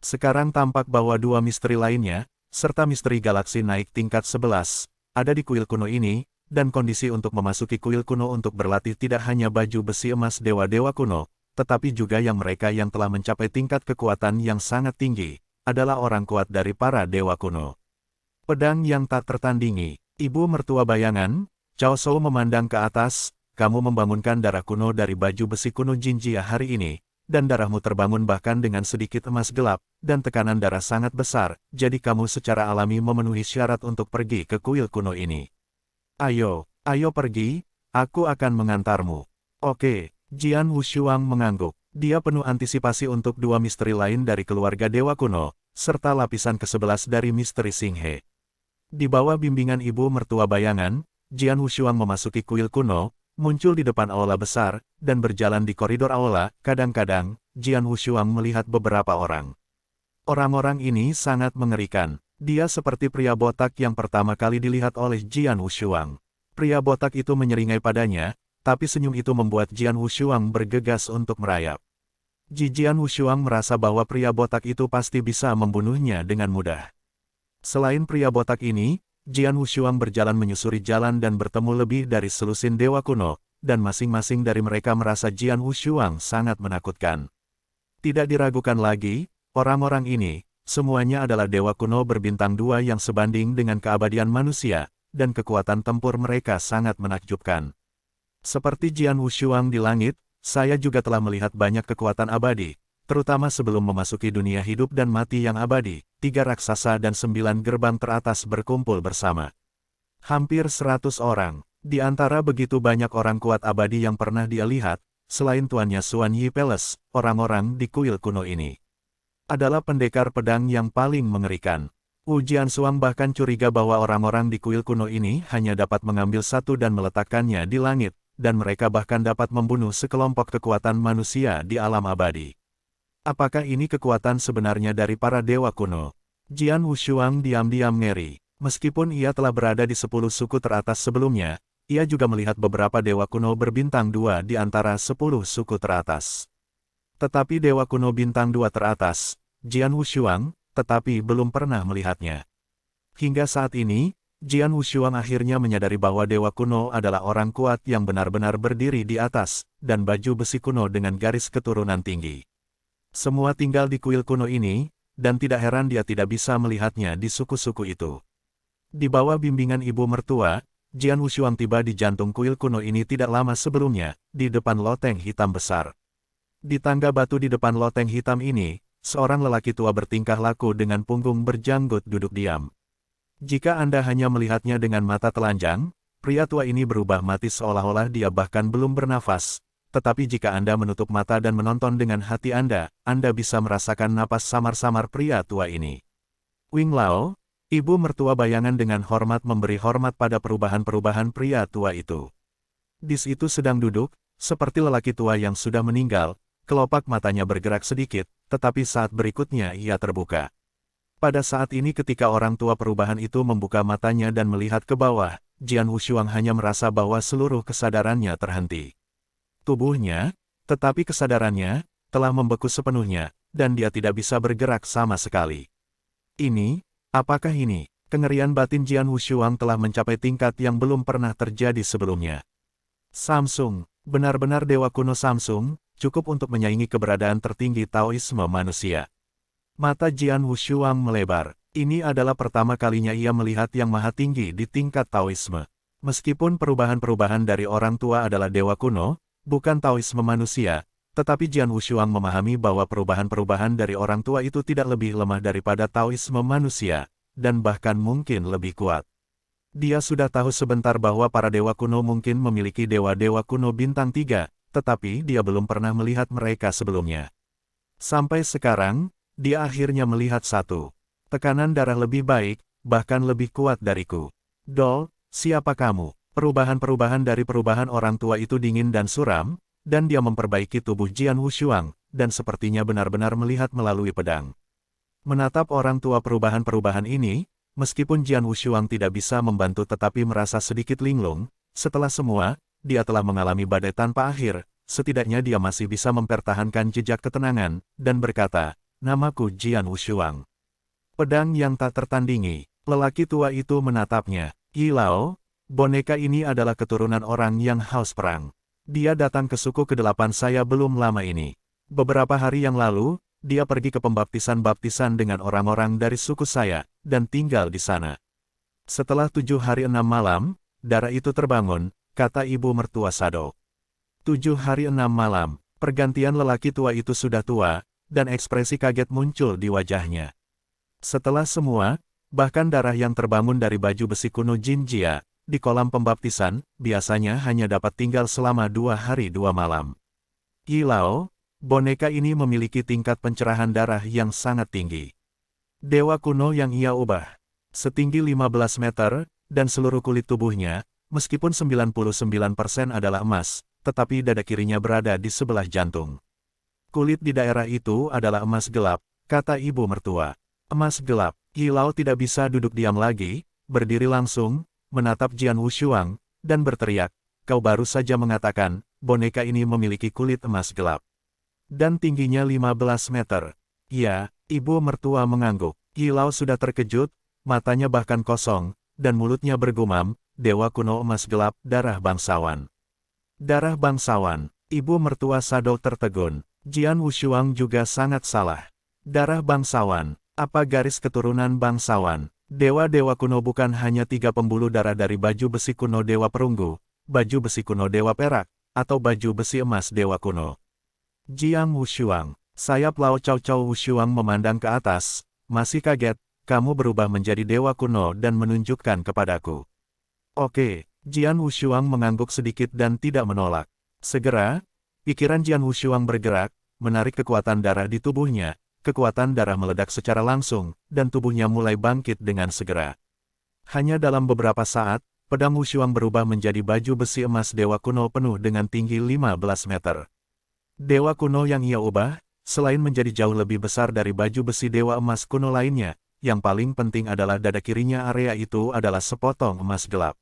S1: Sekarang tampak bahwa 2 misteri lainnya, serta misteri galaksi naik tingkat 11, ada di kuil kuno ini, dan kondisi untuk memasuki kuil kuno untuk berlatih tidak hanya baju besi emas dewa-dewa kuno, tetapi juga yang mereka yang telah mencapai tingkat kekuatan yang sangat tinggi, adalah orang kuat dari para dewa kuno. Pedang yang tak tertandingi. Ibu mertua bayangan, Cao Shou memandang ke atas, kamu membangunkan darah kuno dari baju besi kuno Jinjia hari ini, dan darahmu terbangun bahkan dengan sedikit emas gelap, dan tekanan darah sangat besar, jadi kamu secara alami memenuhi syarat untuk pergi ke kuil kuno ini. Ayo pergi, aku akan mengantarmu. Oke, Jian Wushuang mengangguk. Dia penuh antisipasi untuk 2 misteri lain dari keluarga dewa kuno, serta lapisan ke-11 dari misteri Xinghe. Di bawah bimbingan ibu mertua bayangan, Jian Wushuang memasuki kuil kuno, muncul di depan aula besar, dan berjalan di koridor aula. Kadang-kadang, Jian Wushuang melihat beberapa orang. Orang-orang ini sangat mengerikan. Dia seperti pria botak yang pertama kali dilihat oleh Jian Wushuang. Pria botak itu menyeringai padanya, tapi senyum itu membuat Jian Wushuang bergegas untuk merayap. Jian Wushuang merasa bahwa pria botak itu pasti bisa membunuhnya dengan mudah. Selain pria botak ini, Jian Wushuang berjalan menyusuri jalan dan bertemu lebih dari selusin dewa kuno, dan masing-masing dari mereka merasa Jian Wushuang sangat menakutkan. Tidak diragukan lagi, orang-orang ini, semuanya adalah dewa kuno berbintang 2 yang sebanding dengan keabadian manusia, dan kekuatan tempur mereka sangat menakjubkan. Seperti Jian Wushuang di langit, saya juga telah melihat banyak kekuatan abadi, terutama sebelum memasuki dunia hidup dan mati yang abadi. 3 raksasa dan 9 gerbang teratas berkumpul bersama. Hampir 100 orang. Di antara begitu banyak orang kuat abadi yang pernah dia lihat, selain tuannya Xuan Yi Palace, orang-orang di kuil kuno ini adalah pendekar pedang yang paling mengerikan. Wu Jianxuang bahkan curiga bahwa orang-orang di kuil kuno ini hanya dapat mengambil satu dan meletakkannya di langit, dan mereka bahkan dapat membunuh sekelompok kekuatan manusia di alam abadi. Apakah ini kekuatan sebenarnya dari para dewa kuno? Jian Wushuang diam-diam ngeri. Meskipun ia telah berada di 10 suku teratas sebelumnya, ia juga melihat beberapa dewa kuno berbintang 2 di antara 10 suku teratas. Tetapi dewa kuno bintang 2 teratas, Jian Wushuang, tetapi belum pernah melihatnya. Hingga saat ini, Jian Wushuang akhirnya menyadari bahwa dewa kuno adalah orang kuat yang benar-benar berdiri di atas, dan baju besi kuno dengan garis keturunan tinggi. Semua tinggal di kuil kuno ini, dan tidak heran dia tidak bisa melihatnya di suku-suku itu. Di bawah bimbingan ibu mertua, Jian Wushuang tiba di jantung kuil kuno ini tidak lama sebelumnya, di depan loteng hitam besar. Di tangga batu di depan loteng hitam ini, seorang lelaki tua bertingkah laku dengan punggung berjanggut duduk diam. Jika Anda hanya melihatnya dengan mata telanjang, pria tua ini berubah mati seolah-olah dia bahkan belum bernafas. Tetapi jika Anda menutup mata dan menonton dengan hati Anda bisa merasakan napas samar-samar pria tua ini. Wing Lao, ibu mertua bayangan dengan hormat memberi hormat pada perubahan-perubahan pria tua itu. Di situ sedang duduk, seperti lelaki tua yang sudah meninggal, kelopak matanya bergerak sedikit, tetapi saat berikutnya ia terbuka. Pada saat ini ketika orang tua perubahan itu membuka matanya dan melihat ke bawah, Jian Wushuang hanya merasa bahwa seluruh kesadarannya terhenti. Tubuhnya, tetapi kesadarannya, telah membeku sepenuhnya, dan dia tidak bisa bergerak sama sekali. Ini, apakah ini? Kengerian batin Jian Wushuang telah mencapai tingkat yang belum pernah terjadi sebelumnya. Samsung, benar-benar dewa kuno Samsung, cukup untuk menyaingi keberadaan tertinggi Taoisme manusia. Mata Jian Wushuang melebar. Ini adalah pertama kalinya ia melihat yang maha tinggi di tingkat Taoisme. Meskipun perubahan-perubahan dari orang tua adalah dewa kuno, bukan Taoisme manusia, tetapi Jian Wushuang memahami bahwa perubahan-perubahan dari orang tua itu tidak lebih lemah daripada Taoisme manusia, dan bahkan mungkin lebih kuat. Dia sudah tahu sebentar bahwa para dewa kuno mungkin memiliki dewa-dewa kuno bintang 3, tetapi dia belum pernah melihat mereka sebelumnya. Sampai sekarang, dia akhirnya melihat satu. Tekanan darah lebih baik, bahkan lebih kuat dariku. Dol, siapa kamu? Perubahan-perubahan dari perubahan orang tua itu dingin dan suram, dan dia memperbaiki tubuh Jian Wushuang, dan sepertinya benar-benar melihat melalui pedang. Menatap orang tua perubahan-perubahan ini, meskipun Jian Wushuang tidak bisa membantu tetapi merasa sedikit linglung, setelah semua, dia telah mengalami badai tanpa akhir, setidaknya dia masih bisa mempertahankan jejak ketenangan, dan berkata, namaku Jian Wushuang. Pedang yang tak tertandingi, lelaki tua itu menatapnya. Yi Lao, boneka ini adalah keturunan orang yang haus perang. Dia datang ke suku ke-8 saya belum lama ini. Beberapa hari yang lalu, dia pergi ke pembaptisan-baptisan dengan orang-orang dari suku saya, dan tinggal di sana. Setelah 7 hari 6 malam, darah itu terbangun, kata ibu mertua Sado. 7 hari 6 malam, pergantian lelaki tua itu sudah tua, dan ekspresi kaget muncul di wajahnya. Setelah semua, bahkan darah yang terbangun dari baju besi kuno Jinjia, di kolam pembaptisan, biasanya hanya dapat tinggal selama 2 hari 2 malam. Yi Lao, boneka ini memiliki tingkat pencerahan darah yang sangat tinggi. Dewa kuno yang ia ubah, setinggi 15 meter, dan seluruh kulit tubuhnya, meskipun 99% adalah emas, tetapi dada kirinya berada di sebelah jantung. Kulit di daerah itu adalah emas gelap, kata ibu mertua. Emas gelap. Yi Lao tidak bisa duduk diam lagi, berdiri langsung, menatap Jian Wushuang, dan berteriak, kau baru saja mengatakan, boneka ini memiliki kulit emas gelap. Dan tingginya 15 meter. Ya, ibu mertua mengangguk. Yi Lao sudah terkejut, matanya bahkan kosong, dan mulutnya bergumam, dewa kuno emas gelap, darah bangsawan. Darah bangsawan. Ibu mertua Sado tertegun. Jian Wushuang juga sangat salah. Darah bangsawan. Apa garis keturunan bangsawan? Dewa-dewa kuno bukan hanya 3 pembuluh darah dari baju besi kuno dewa perunggu, baju besi kuno dewa perak, atau baju besi emas dewa kuno. Jiang Wushuang, sayap Lao Cao Cao Wushuang memandang ke atas, masih kaget, kamu berubah menjadi dewa kuno dan menunjukkan kepadaku. Oke, Jian Wushuang mengangguk sedikit dan tidak menolak. Segera, pikiran Jian Wushuang bergerak, menarik kekuatan darah di tubuhnya. Kekuatan darah meledak secara langsung, dan tubuhnya mulai bangkit dengan segera. Hanya dalam beberapa saat, pedang Wushuang berubah menjadi baju besi emas dewa kuno penuh dengan tinggi 15 meter. Dewa kuno yang ia ubah, selain menjadi jauh lebih besar dari baju besi dewa emas kuno lainnya, yang paling penting adalah dada kirinya area itu adalah sepotong emas gelap.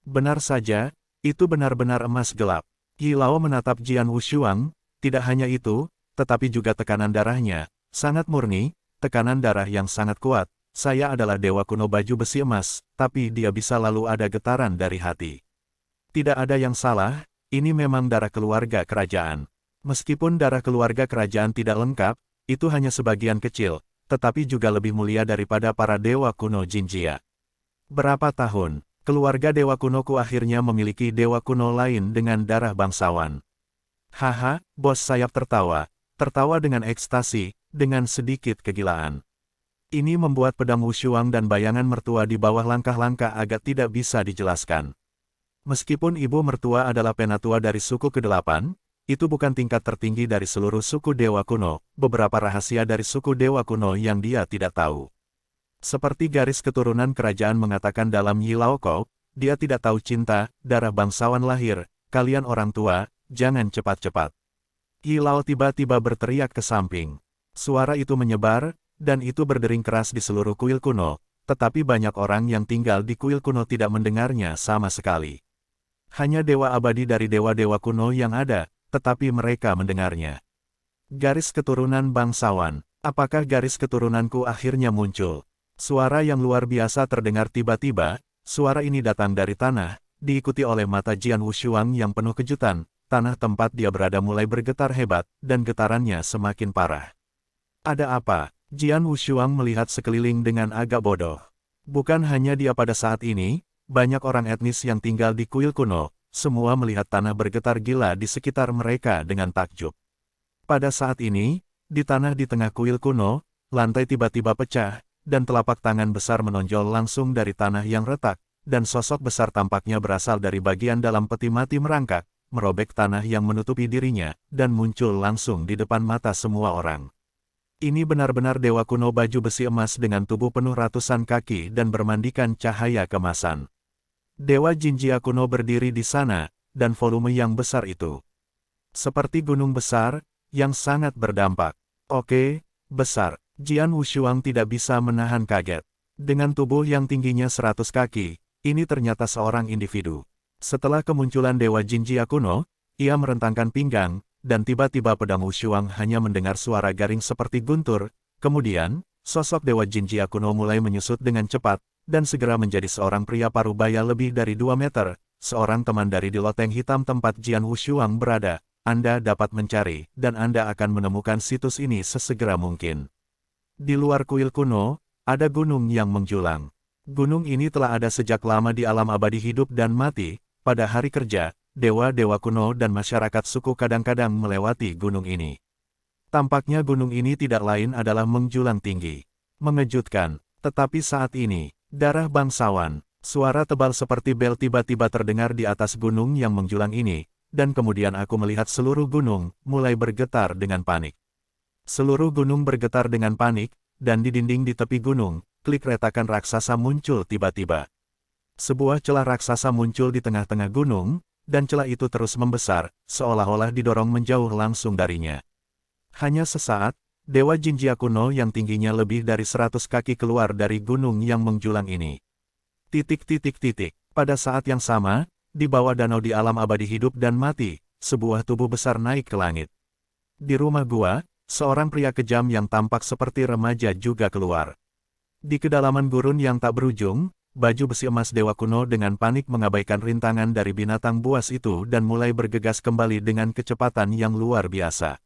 S1: Benar saja, itu benar-benar emas gelap. Yi Lao menatap Jian Wushuang, tidak hanya itu, tetapi juga tekanan darahnya. Sangat murni, tekanan darah yang sangat kuat. Saya adalah dewa kuno baju besi emas, tapi dia bisa lalu ada getaran dari hati. Tidak ada yang salah, ini memang darah keluarga kerajaan. Meskipun darah keluarga kerajaan tidak lengkap, itu hanya sebagian kecil, tetapi juga lebih mulia daripada para dewa kuno Jinjia. Berapa tahun, keluarga dewa kunoku akhirnya memiliki dewa kuno lain dengan darah bangsawan. Haha, bos sayap tertawa dengan ekstasi, dengan sedikit kegilaan. Ini membuat pedang Wushuang dan bayangan mertua di bawah langkah-langkah agak tidak bisa dijelaskan. Meskipun ibu mertua adalah penatua dari suku ke-8, itu bukan tingkat tertinggi dari seluruh suku dewa kuno, beberapa rahasia dari suku dewa kuno yang dia tidak tahu. Seperti garis keturunan kerajaan mengatakan dalam Yi Lao Kou, dia tidak tahu cinta, darah bangsawan lahir, kalian orang tua, jangan cepat-cepat. Yi Lao tiba-tiba berteriak ke samping. Suara itu menyebar, dan itu berdering keras di seluruh kuil kuno, tetapi banyak orang yang tinggal di kuil kuno tidak mendengarnya sama sekali. Hanya dewa abadi dari dewa-dewa kuno yang ada, tetapi mereka mendengarnya. Garis keturunan bangsawan, apakah garis keturunanku akhirnya muncul? Suara yang luar biasa terdengar tiba-tiba, suara ini datang dari tanah, diikuti oleh mata Jian Wushuang yang penuh kejutan, tanah tempat dia berada mulai bergetar hebat, dan getarannya semakin parah. Ada apa? Jian Wushuang melihat sekeliling dengan agak bodoh. Bukan hanya dia pada saat ini, banyak orang etnis yang tinggal di kuil kuno, semua melihat tanah bergetar gila di sekitar mereka dengan takjub. Pada saat ini, di tanah di tengah kuil kuno, lantai tiba-tiba pecah, dan telapak tangan besar menonjol langsung dari tanah yang retak, dan sosok besar tampaknya berasal dari bagian dalam peti mati merangkak, merobek tanah yang menutupi dirinya, dan muncul langsung di depan mata semua orang. Ini benar-benar dewa kuno baju besi emas dengan tubuh penuh ratusan kaki dan bermandikan cahaya kemasan. Dewa Jinjia kuno berdiri di sana, dan volume yang besar itu. Seperti gunung besar, yang sangat berdampak. Oke, besar. Jian Wushuang tidak bisa menahan kaget. Dengan tubuh yang tingginya 100 kaki, ini ternyata seorang individu. Setelah kemunculan Dewa Jinjia kuno, ia merentangkan pinggang, dan tiba-tiba pedang Wushuang hanya mendengar suara garing seperti guntur. Kemudian, sosok Dewa Jinjia kuno mulai menyusut dengan cepat, dan segera menjadi seorang pria parubaya lebih dari 2 meter, seorang teman dari di loteng hitam tempat Jian Wushuang berada. Anda dapat mencari, dan Anda akan menemukan situs ini sesegera mungkin. Di luar kuil kuno, ada gunung yang menjulang. Gunung ini telah ada sejak lama di alam abadi hidup dan mati. Pada hari kerja, dewa-dewa kuno dan masyarakat suku kadang-kadang melewati gunung ini. Tampaknya gunung ini tidak lain adalah menjulang tinggi. Mengejutkan, tetapi saat ini, darah bangsawan, suara tebal seperti bel tiba-tiba terdengar di atas gunung yang menjulang ini, dan kemudian aku melihat seluruh gunung mulai bergetar dengan panik. Seluruh gunung bergetar dengan panik, dan di dinding di tepi gunung, klik retakan raksasa muncul tiba-tiba. Sebuah celah raksasa muncul di tengah-tengah gunung, dan celah itu terus membesar, seolah-olah didorong menjauh langsung darinya. Hanya sesaat, Dewa Jinjia kuno yang tingginya lebih dari 100 kaki keluar dari gunung yang menjulang ini. Pada saat yang sama, di bawah danau di alam abadi hidup dan mati, sebuah tubuh besar naik ke langit. Di rumah gua, seorang pria kejam yang tampak seperti remaja juga keluar. Di kedalaman gurun yang tak berujung, baju besi emas dewa kuno dengan panik mengabaikan rintangan dari binatang buas itu dan mulai bergegas kembali dengan kecepatan yang luar biasa.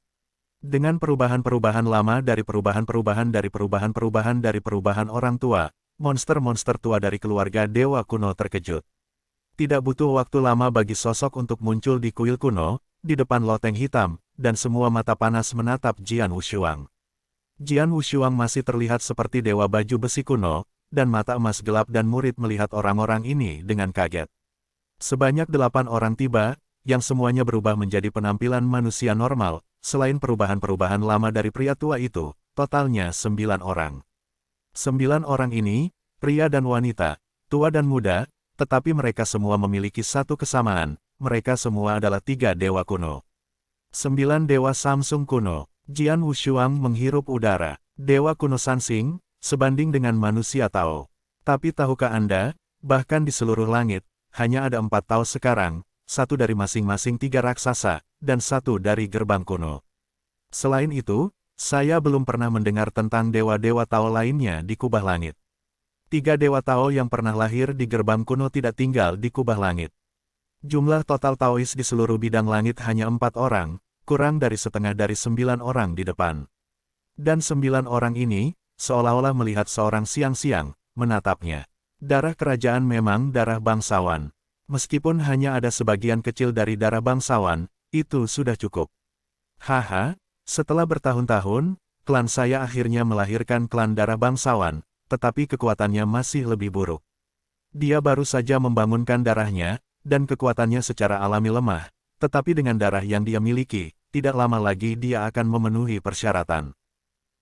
S1: Dengan perubahan-perubahan lama dari perubahan-perubahan dari perubahan-perubahan dari perubahan orang tua, monster-monster tua dari keluarga dewa kuno terkejut. Tidak butuh waktu lama bagi sosok untuk muncul di kuil kuno, di depan loteng hitam, dan semua mata panas menatap Jian Wushuang. Jian Wushuang masih terlihat seperti dewa baju besi kuno, dan mata emas gelap dan murid melihat orang-orang ini dengan kaget. Sebanyak 8 orang tiba, yang semuanya berubah menjadi penampilan manusia normal, selain perubahan-perubahan lama dari pria tua itu, totalnya 9 orang. 9 orang ini, pria dan wanita, tua dan muda, tetapi mereka semua memiliki satu kesamaan, mereka semua adalah 3 dewa kuno. 9 dewa Samsung kuno. Jian Wushuang menghirup udara. Dewa kuno Sansing, sebanding dengan manusia Tao. Tapi tahukah Anda, bahkan di seluruh langit, hanya ada 4 Tao sekarang, satu dari masing-masing 3 raksasa, dan satu dari gerbang kuno. Selain itu, saya belum pernah mendengar tentang dewa-dewa Tao lainnya di kubah langit. 3 dewa Tao yang pernah lahir di gerbang kuno tidak tinggal di kubah langit. Jumlah total Taois di seluruh bidang langit hanya 4 orang, kurang dari setengah dari 9 orang di depan. Dan 9 orang ini, seolah-olah melihat seorang siang-siang, menatapnya. Darah kerajaan memang darah bangsawan. Meskipun hanya ada sebagian kecil dari darah bangsawan, itu sudah cukup. Haha, setelah bertahun-tahun, klan saya akhirnya melahirkan klan darah bangsawan, tetapi kekuatannya masih lebih buruk. Dia baru saja membangunkan darahnya, dan kekuatannya secara alami lemah, tetapi dengan darah yang dia miliki, tidak lama lagi dia akan memenuhi persyaratan.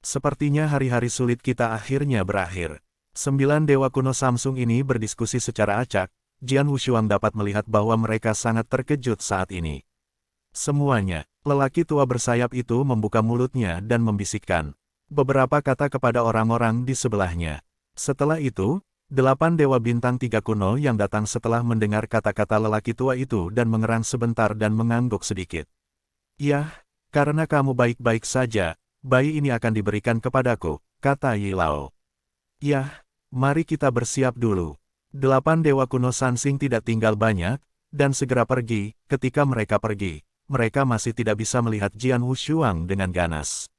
S1: Sepertinya hari-hari sulit kita akhirnya berakhir. 9 dewa kuno Samsung ini berdiskusi secara acak. Jian Wushuang dapat melihat bahwa mereka sangat terkejut saat ini. Semuanya, lelaki tua bersayap itu membuka mulutnya dan membisikkan beberapa kata kepada orang-orang di sebelahnya. Setelah itu, 8 dewa bintang 3 kuno yang datang setelah mendengar kata-kata lelaki tua itu dan mengerang sebentar dan mengangguk sedikit. "Yah, karena kamu baik-baik saja, bayi ini akan diberikan kepadaku," kata Yi Lao. "Yah, mari kita bersiap dulu." 8 dewa kuno Sansing tidak tinggal banyak, dan segera pergi. Ketika mereka pergi, mereka masih tidak bisa melihat Jian Wushuang dengan ganas.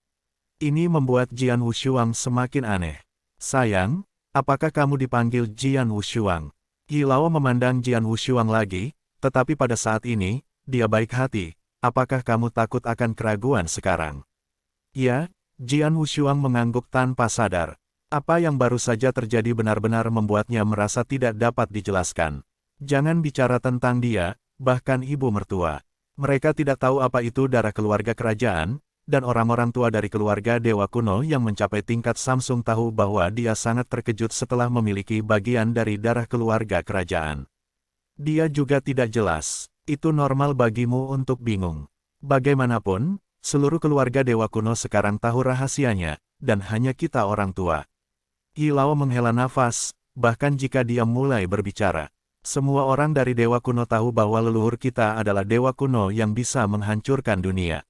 S1: Ini membuat Jian Wushuang semakin aneh. "Sayang, apakah kamu dipanggil Jian Wushuang?" Yi Lao memandang Jian Wushuang lagi, tetapi pada saat ini, dia baik hati. "Apakah kamu takut akan keraguan sekarang?" "Ya," Jian Wushuang mengangguk tanpa sadar. Apa yang baru saja terjadi benar-benar membuatnya merasa tidak dapat dijelaskan. Jangan bicara tentang dia, bahkan ibu mertua. Mereka tidak tahu apa itu darah keluarga kerajaan, dan orang-orang tua dari keluarga dewa kuno yang mencapai tingkat Samsung tahu bahwa dia sangat terkejut setelah memiliki bagian dari darah keluarga kerajaan. Dia juga tidak jelas. Itu normal bagimu untuk bingung. Bagaimanapun, seluruh keluarga dewa kuno sekarang tahu rahasianya, dan hanya kita orang tua. Yi Lao menghela nafas, bahkan jika dia mulai berbicara. Semua orang dari dewa kuno tahu bahwa leluhur kita adalah dewa kuno yang bisa menghancurkan dunia.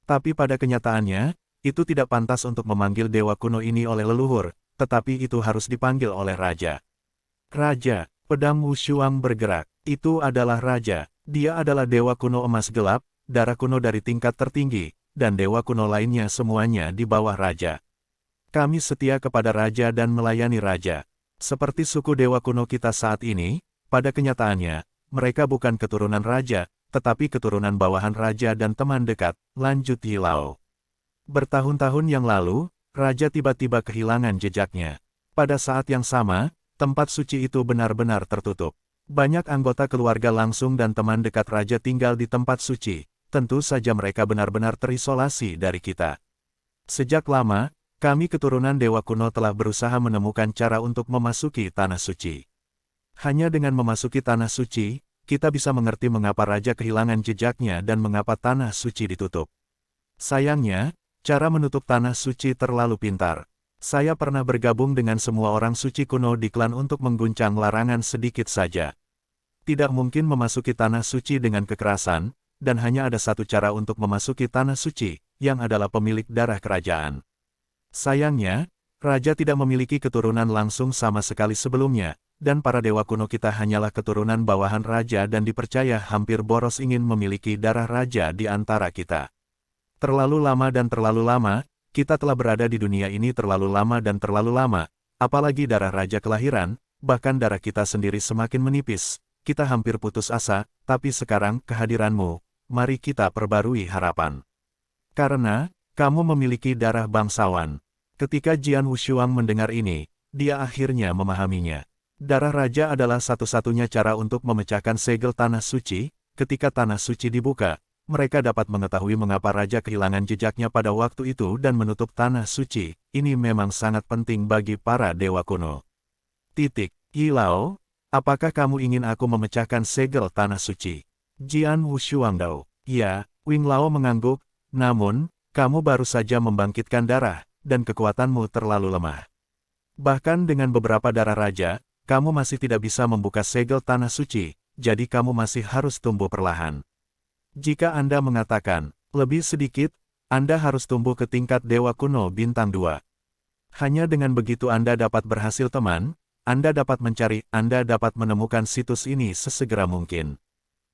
S1: Tapi pada kenyataannya, itu tidak pantas untuk memanggil dewa kuno ini oleh leluhur, tetapi itu harus dipanggil oleh raja. Raja, pedang Wushuang bergerak. Itu adalah raja. Dia adalah dewa kuno emas gelap, darah kuno dari tingkat tertinggi, dan dewa kuno lainnya semuanya di bawah raja. Kami setia kepada raja dan melayani raja. Seperti suku dewa kuno kita saat ini, pada kenyataannya, mereka bukan keturunan raja, tetapi keturunan bawahan raja dan teman dekat, lanjut Yi Lao. Bertahun-tahun yang lalu, raja tiba-tiba kehilangan jejaknya. Pada saat yang sama, tempat suci itu benar-benar tertutup. Banyak anggota keluarga langsung dan teman dekat raja tinggal di tempat suci. Tentu saja mereka benar-benar terisolasi dari kita. Sejak lama, kami keturunan dewa kuno telah berusaha menemukan cara untuk memasuki tanah suci. Hanya dengan memasuki tanah suci, kita bisa mengerti mengapa raja kehilangan jejaknya dan mengapa tanah suci ditutup. Sayangnya, cara menutup tanah suci terlalu pintar. Saya pernah bergabung dengan semua orang suci kuno di klan untuk mengguncang larangan sedikit saja. Tidak mungkin memasuki tanah suci dengan kekerasan, dan hanya ada satu cara untuk memasuki tanah suci, yang adalah pemilik darah kerajaan. Sayangnya, raja tidak memiliki keturunan langsung sama sekali sebelumnya, dan para dewa kuno kita hanyalah keturunan bawahan raja dan dipercaya hampir boros ingin memiliki darah raja di antara kita. Terlalu lama dan terlalu lama, kita telah berada di dunia ini terlalu lama dan terlalu lama, apalagi darah raja kelahiran, bahkan darah kita sendiri semakin menipis, kita hampir putus asa, tapi sekarang kehadiranmu, mari kita perbarui harapan. Karena, kamu memiliki darah bangsawan. Ketika Jian Wushuang mendengar ini, dia akhirnya memahaminya. Darah raja adalah satu-satunya cara untuk memecahkan segel tanah suci. Ketika tanah suci dibuka, mereka dapat mengetahui mengapa raja kehilangan jejaknya pada waktu itu dan menutup tanah suci. Ini memang sangat penting bagi para dewa kuno. Yi Lao, apakah kamu ingin aku memecahkan segel tanah suci? Jian Wushuang Dao. Ya, Wing Lao mengangguk, namun, kamu baru saja membangkitkan darah, dan kekuatanmu terlalu lemah. Bahkan dengan beberapa darah raja, kamu masih tidak bisa membuka segel tanah suci, jadi kamu masih harus tumbuh perlahan. Jika Anda mengatakan, lebih sedikit, Anda harus tumbuh ke tingkat dewa kuno bintang 2. Hanya dengan begitu Anda dapat berhasil teman, Anda dapat mencari, Anda dapat menemukan situs ini sesegera mungkin.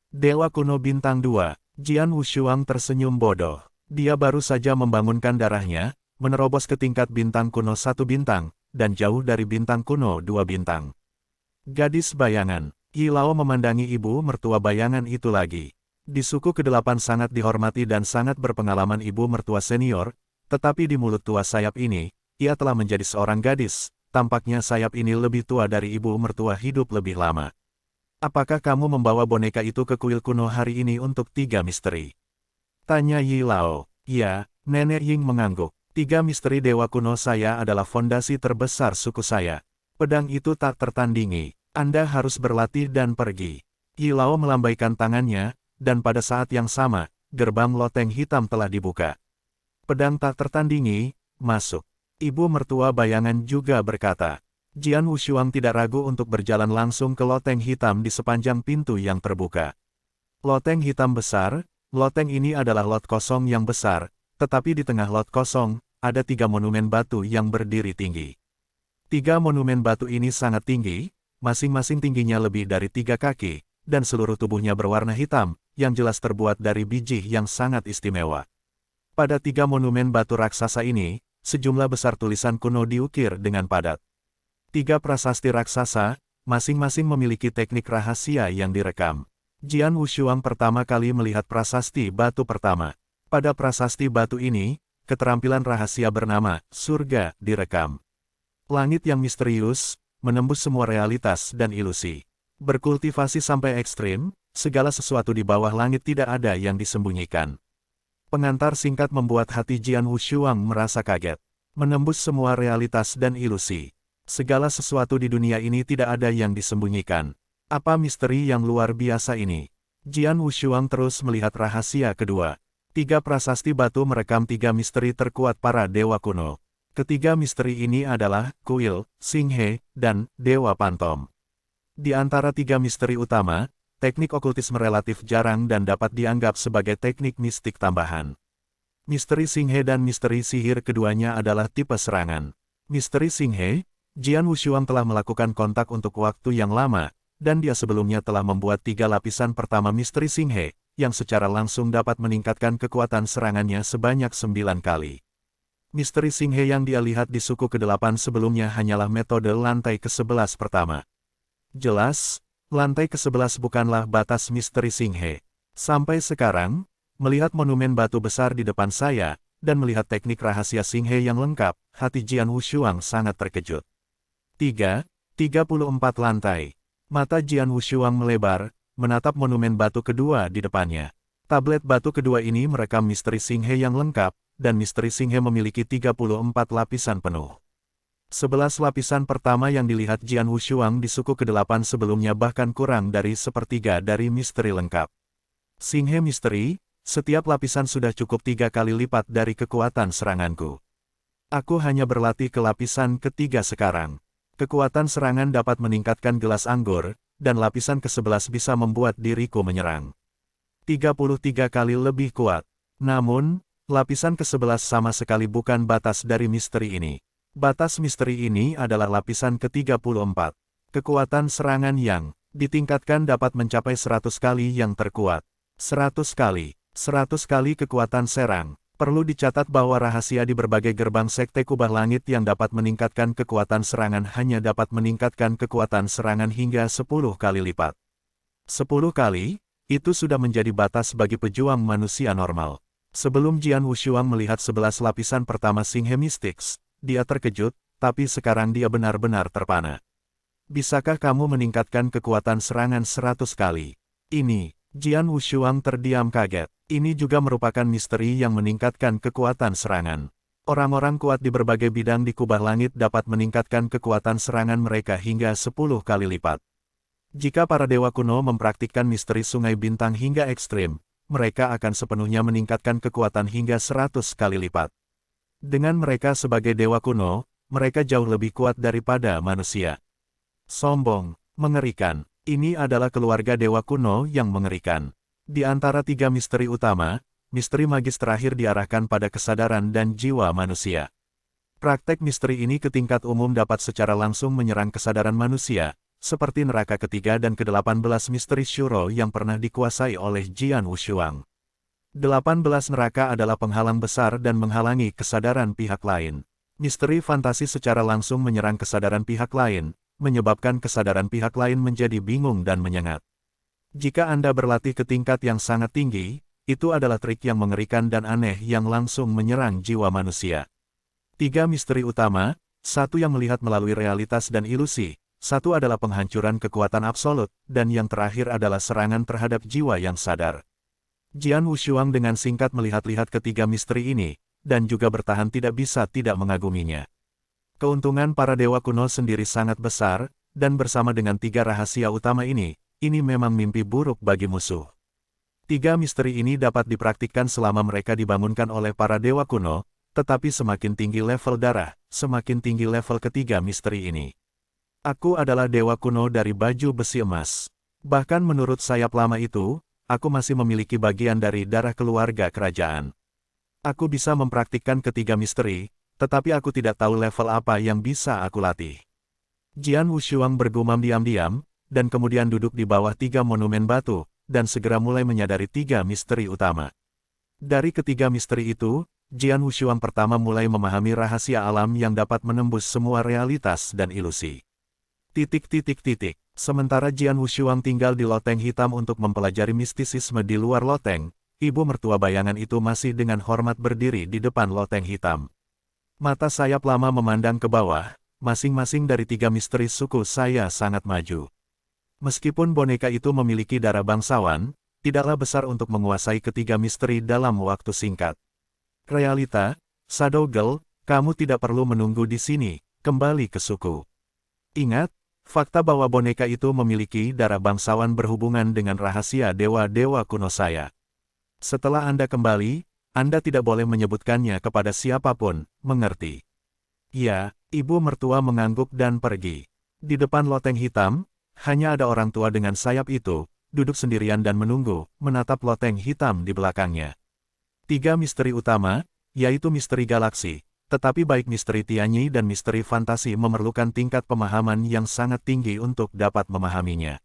S1: Dewa kuno bintang 2, Jian Wushuang tersenyum bodoh. Dia baru saja membangunkan darahnya, menerobos ke tingkat bintang kuno 1 bintang, dan jauh dari bintang kuno 2 bintang. Gadis bayangan. Yi Lao memandangi ibu mertua bayangan itu lagi. Di suku ke-8 sangat dihormati dan sangat berpengalaman ibu mertua senior, tetapi di mulut tua sayap ini, ia telah menjadi seorang gadis. Tampaknya sayap ini lebih tua dari ibu mertua hidup lebih lama. Apakah kamu membawa boneka itu ke kuil kuno hari ini untuk 3 misteri? Tanya Yi Lao. Ya, Nenek Ying mengangguk. 3 misteri dewa kuno saya adalah fondasi terbesar suku saya. Pedang itu tak tertandingi. Anda harus berlatih dan pergi. Yi Lao melambaikan tangannya, dan pada saat yang sama, gerbang loteng hitam telah dibuka. Pedang tak tertandingi, masuk. Ibu mertua bayangan juga berkata. Jian Wushuang tidak ragu untuk berjalan langsung ke loteng hitam di sepanjang pintu yang terbuka. Loteng hitam besar, loteng ini adalah lot kosong yang besar, tetapi di tengah lot kosong, ada 3 monumen batu yang berdiri tinggi. 3 monumen batu ini sangat tinggi, masing-masing tingginya lebih dari 3 kaki, dan seluruh tubuhnya berwarna hitam, yang jelas terbuat dari biji yang sangat istimewa. Pada 3 monumen batu raksasa ini, sejumlah besar tulisan kuno diukir dengan padat. 3 prasasti raksasa, masing-masing memiliki teknik rahasia yang direkam. Jian Wushuang pertama kali melihat prasasti batu pertama. Pada prasasti batu ini, keterampilan rahasia bernama surga direkam. Langit yang misterius, menembus semua realitas dan ilusi. Berkultivasi sampai ekstrim, segala sesuatu di bawah langit tidak ada yang disembunyikan. Pengantar singkat membuat hati Jian Wushuang merasa kaget. Menembus semua realitas dan ilusi. Segala sesuatu di dunia ini tidak ada yang disembunyikan. Apa misteri yang luar biasa ini? Jian Wushuang terus melihat rahasia kedua. 3 prasasti batu merekam 3 misteri terkuat para dewa kuno. Ketiga misteri ini adalah kuil, Xinghe, dan Dewa Pantom. Di antara 3 misteri utama, teknik okultisme relatif jarang dan dapat dianggap sebagai teknik mistik tambahan. Misteri Xinghe dan misteri sihir keduanya adalah tipe serangan. Misteri Xinghe, Jian Wushuang telah melakukan kontak untuk waktu yang lama, dan dia sebelumnya telah membuat 3 lapisan pertama misteri Xinghe, yang secara langsung dapat meningkatkan kekuatan serangannya sebanyak 9 kali. Misteri Xinghe yang dia lihat di suku ke-8 sebelumnya hanyalah metode lantai ke-11 pertama. Jelas, lantai ke-11 bukanlah batas misteri Xinghe. Sampai sekarang, melihat monumen batu besar di depan saya, dan melihat teknik rahasia Xinghe yang lengkap, hati Jian Wushuang sangat terkejut. 34 lantai. Mata Jian Wushuang melebar, menatap monumen batu kedua di depannya. Tablet batu kedua ini merekam misteri Xinghe yang lengkap, dan misteri Xinghe memiliki 34 lapisan penuh. 11 lapisan pertama yang dilihat Jian Wushuang di suku ke-8 sebelumnya bahkan kurang dari sepertiga dari misteri lengkap. Xinghe misteri, setiap lapisan sudah cukup 3 kali lipat dari kekuatan seranganku. Aku hanya berlatih ke lapisan ketiga sekarang. Kekuatan serangan dapat meningkatkan gelas anggur, dan lapisan ke-11 bisa membuat diriku menyerang 33 kali lebih kuat. Namun, lapisan ke-11 sama sekali bukan batas dari misteri ini. Batas misteri ini adalah lapisan ke-34. Kekuatan serangan yang ditingkatkan dapat mencapai 100 kali yang terkuat. 100 kali. 100 kali kekuatan serang. Perlu dicatat bahwa rahasia di berbagai gerbang sekte kubah langit yang dapat meningkatkan kekuatan serangan hanya dapat meningkatkan kekuatan serangan hingga 10 kali lipat. 10 kali? Itu sudah menjadi batas bagi pejuang manusia normal. Sebelum Jian Wushuang melihat 11 lapisan pertama Xinghe Mystics, dia terkejut, tapi sekarang dia benar-benar terpana. Bisakah kamu meningkatkan kekuatan serangan 100 kali? Ini, Jian Wushuang terdiam kaget. Ini juga merupakan misteri yang meningkatkan kekuatan serangan. Orang-orang kuat di berbagai bidang di kubah langit dapat meningkatkan kekuatan serangan mereka hingga 10 kali lipat. Jika para dewa kuno mempraktikkan misteri sungai bintang hingga ekstrim, mereka akan sepenuhnya meningkatkan kekuatan hingga 100 kali lipat. Dengan mereka sebagai dewa kuno, mereka jauh lebih kuat daripada manusia. Sombong, mengerikan. Ini adalah keluarga dewa kuno yang mengerikan. Di antara 3 misteri utama, misteri magis terakhir diarahkan pada kesadaran dan jiwa manusia. Praktek misteri ini ke tingkat umum dapat secara langsung menyerang kesadaran manusia, seperti neraka ketiga dan ke-18 misteri Shuro yang pernah dikuasai oleh Jian Wushuang. 18 neraka adalah penghalang besar dan menghalangi kesadaran pihak lain. Misteri fantasi secara langsung menyerang kesadaran pihak lain, menyebabkan kesadaran pihak lain menjadi bingung dan menyengat. Jika Anda berlatih ke tingkat yang sangat tinggi, itu adalah trik yang mengerikan dan aneh yang langsung menyerang jiwa manusia. 3 misteri utama, satu yang melihat melalui realitas dan ilusi, satu adalah penghancuran kekuatan absolut, dan yang terakhir adalah serangan terhadap jiwa yang sadar. Jian Wushuang dengan singkat melihat-lihat ketiga misteri ini, dan juga bertahan tidak bisa tidak mengaguminya. Keuntungan para dewa kuno sendiri sangat besar, dan bersama dengan 3 rahasia utama ini memang mimpi buruk bagi musuh. 3 misteri ini dapat dipraktikkan selama mereka dibangunkan oleh para dewa kuno, tetapi semakin tinggi level darah, semakin tinggi level ketiga misteri ini. Aku adalah dewa kuno dari baju besi emas. Bahkan menurut sayap lama itu, aku masih memiliki bagian dari darah keluarga kerajaan. Aku bisa mempraktikkan ketiga misteri, tetapi aku tidak tahu level apa yang bisa aku latih. Jian Wushuang bergumam diam-diam, dan kemudian duduk di bawah 3 monumen batu, dan segera mulai menyadari 3 misteri utama. Dari ketiga misteri itu, Jian Wushuang pertama mulai memahami rahasia alam yang dapat menembus semua realitas dan ilusi. Sementara Jian Wushuang tinggal di loteng hitam untuk mempelajari mistisisme di luar loteng, ibu mertua bayangan itu masih dengan hormat berdiri di depan loteng hitam. Mata sayap lama memandang ke bawah, masing-masing dari 3 misteri suku saya sangat maju. Meskipun boneka itu memiliki darah bangsawan, tidaklah besar untuk menguasai ketiga misteri dalam waktu singkat. Realita, Shadow Girl, kamu tidak perlu menunggu di sini, kembali ke suku. Ingat, fakta bahwa boneka itu memiliki darah bangsawan berhubungan dengan rahasia dewa-dewa kuno saya. Setelah Anda kembali, Anda tidak boleh menyebutkannya kepada siapapun, mengerti? Ya, ibu mertua mengangguk dan pergi. Di depan loteng hitam, hanya ada orang tua dengan sayap itu, duduk sendirian dan menunggu, menatap loteng hitam di belakangnya. 3 misteri utama, yaitu misteri galaksi, tetapi baik misteri Tianyi dan misteri fantasi memerlukan tingkat pemahaman yang sangat tinggi untuk dapat memahaminya.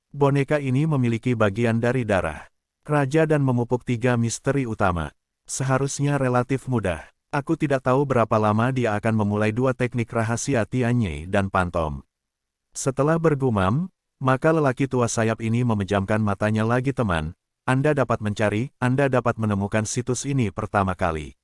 S1: Boneka ini memiliki bagian dari darah raja dan memupuk 3 misteri utama. Seharusnya relatif mudah. Aku tidak tahu berapa lama dia akan memulai 2 teknik rahasia Tianyi dan Pantom. Setelah bergumam, maka lelaki tua sayap ini memejamkan matanya lagi teman. Anda dapat mencari, Anda dapat menemukan situs ini pertama kali.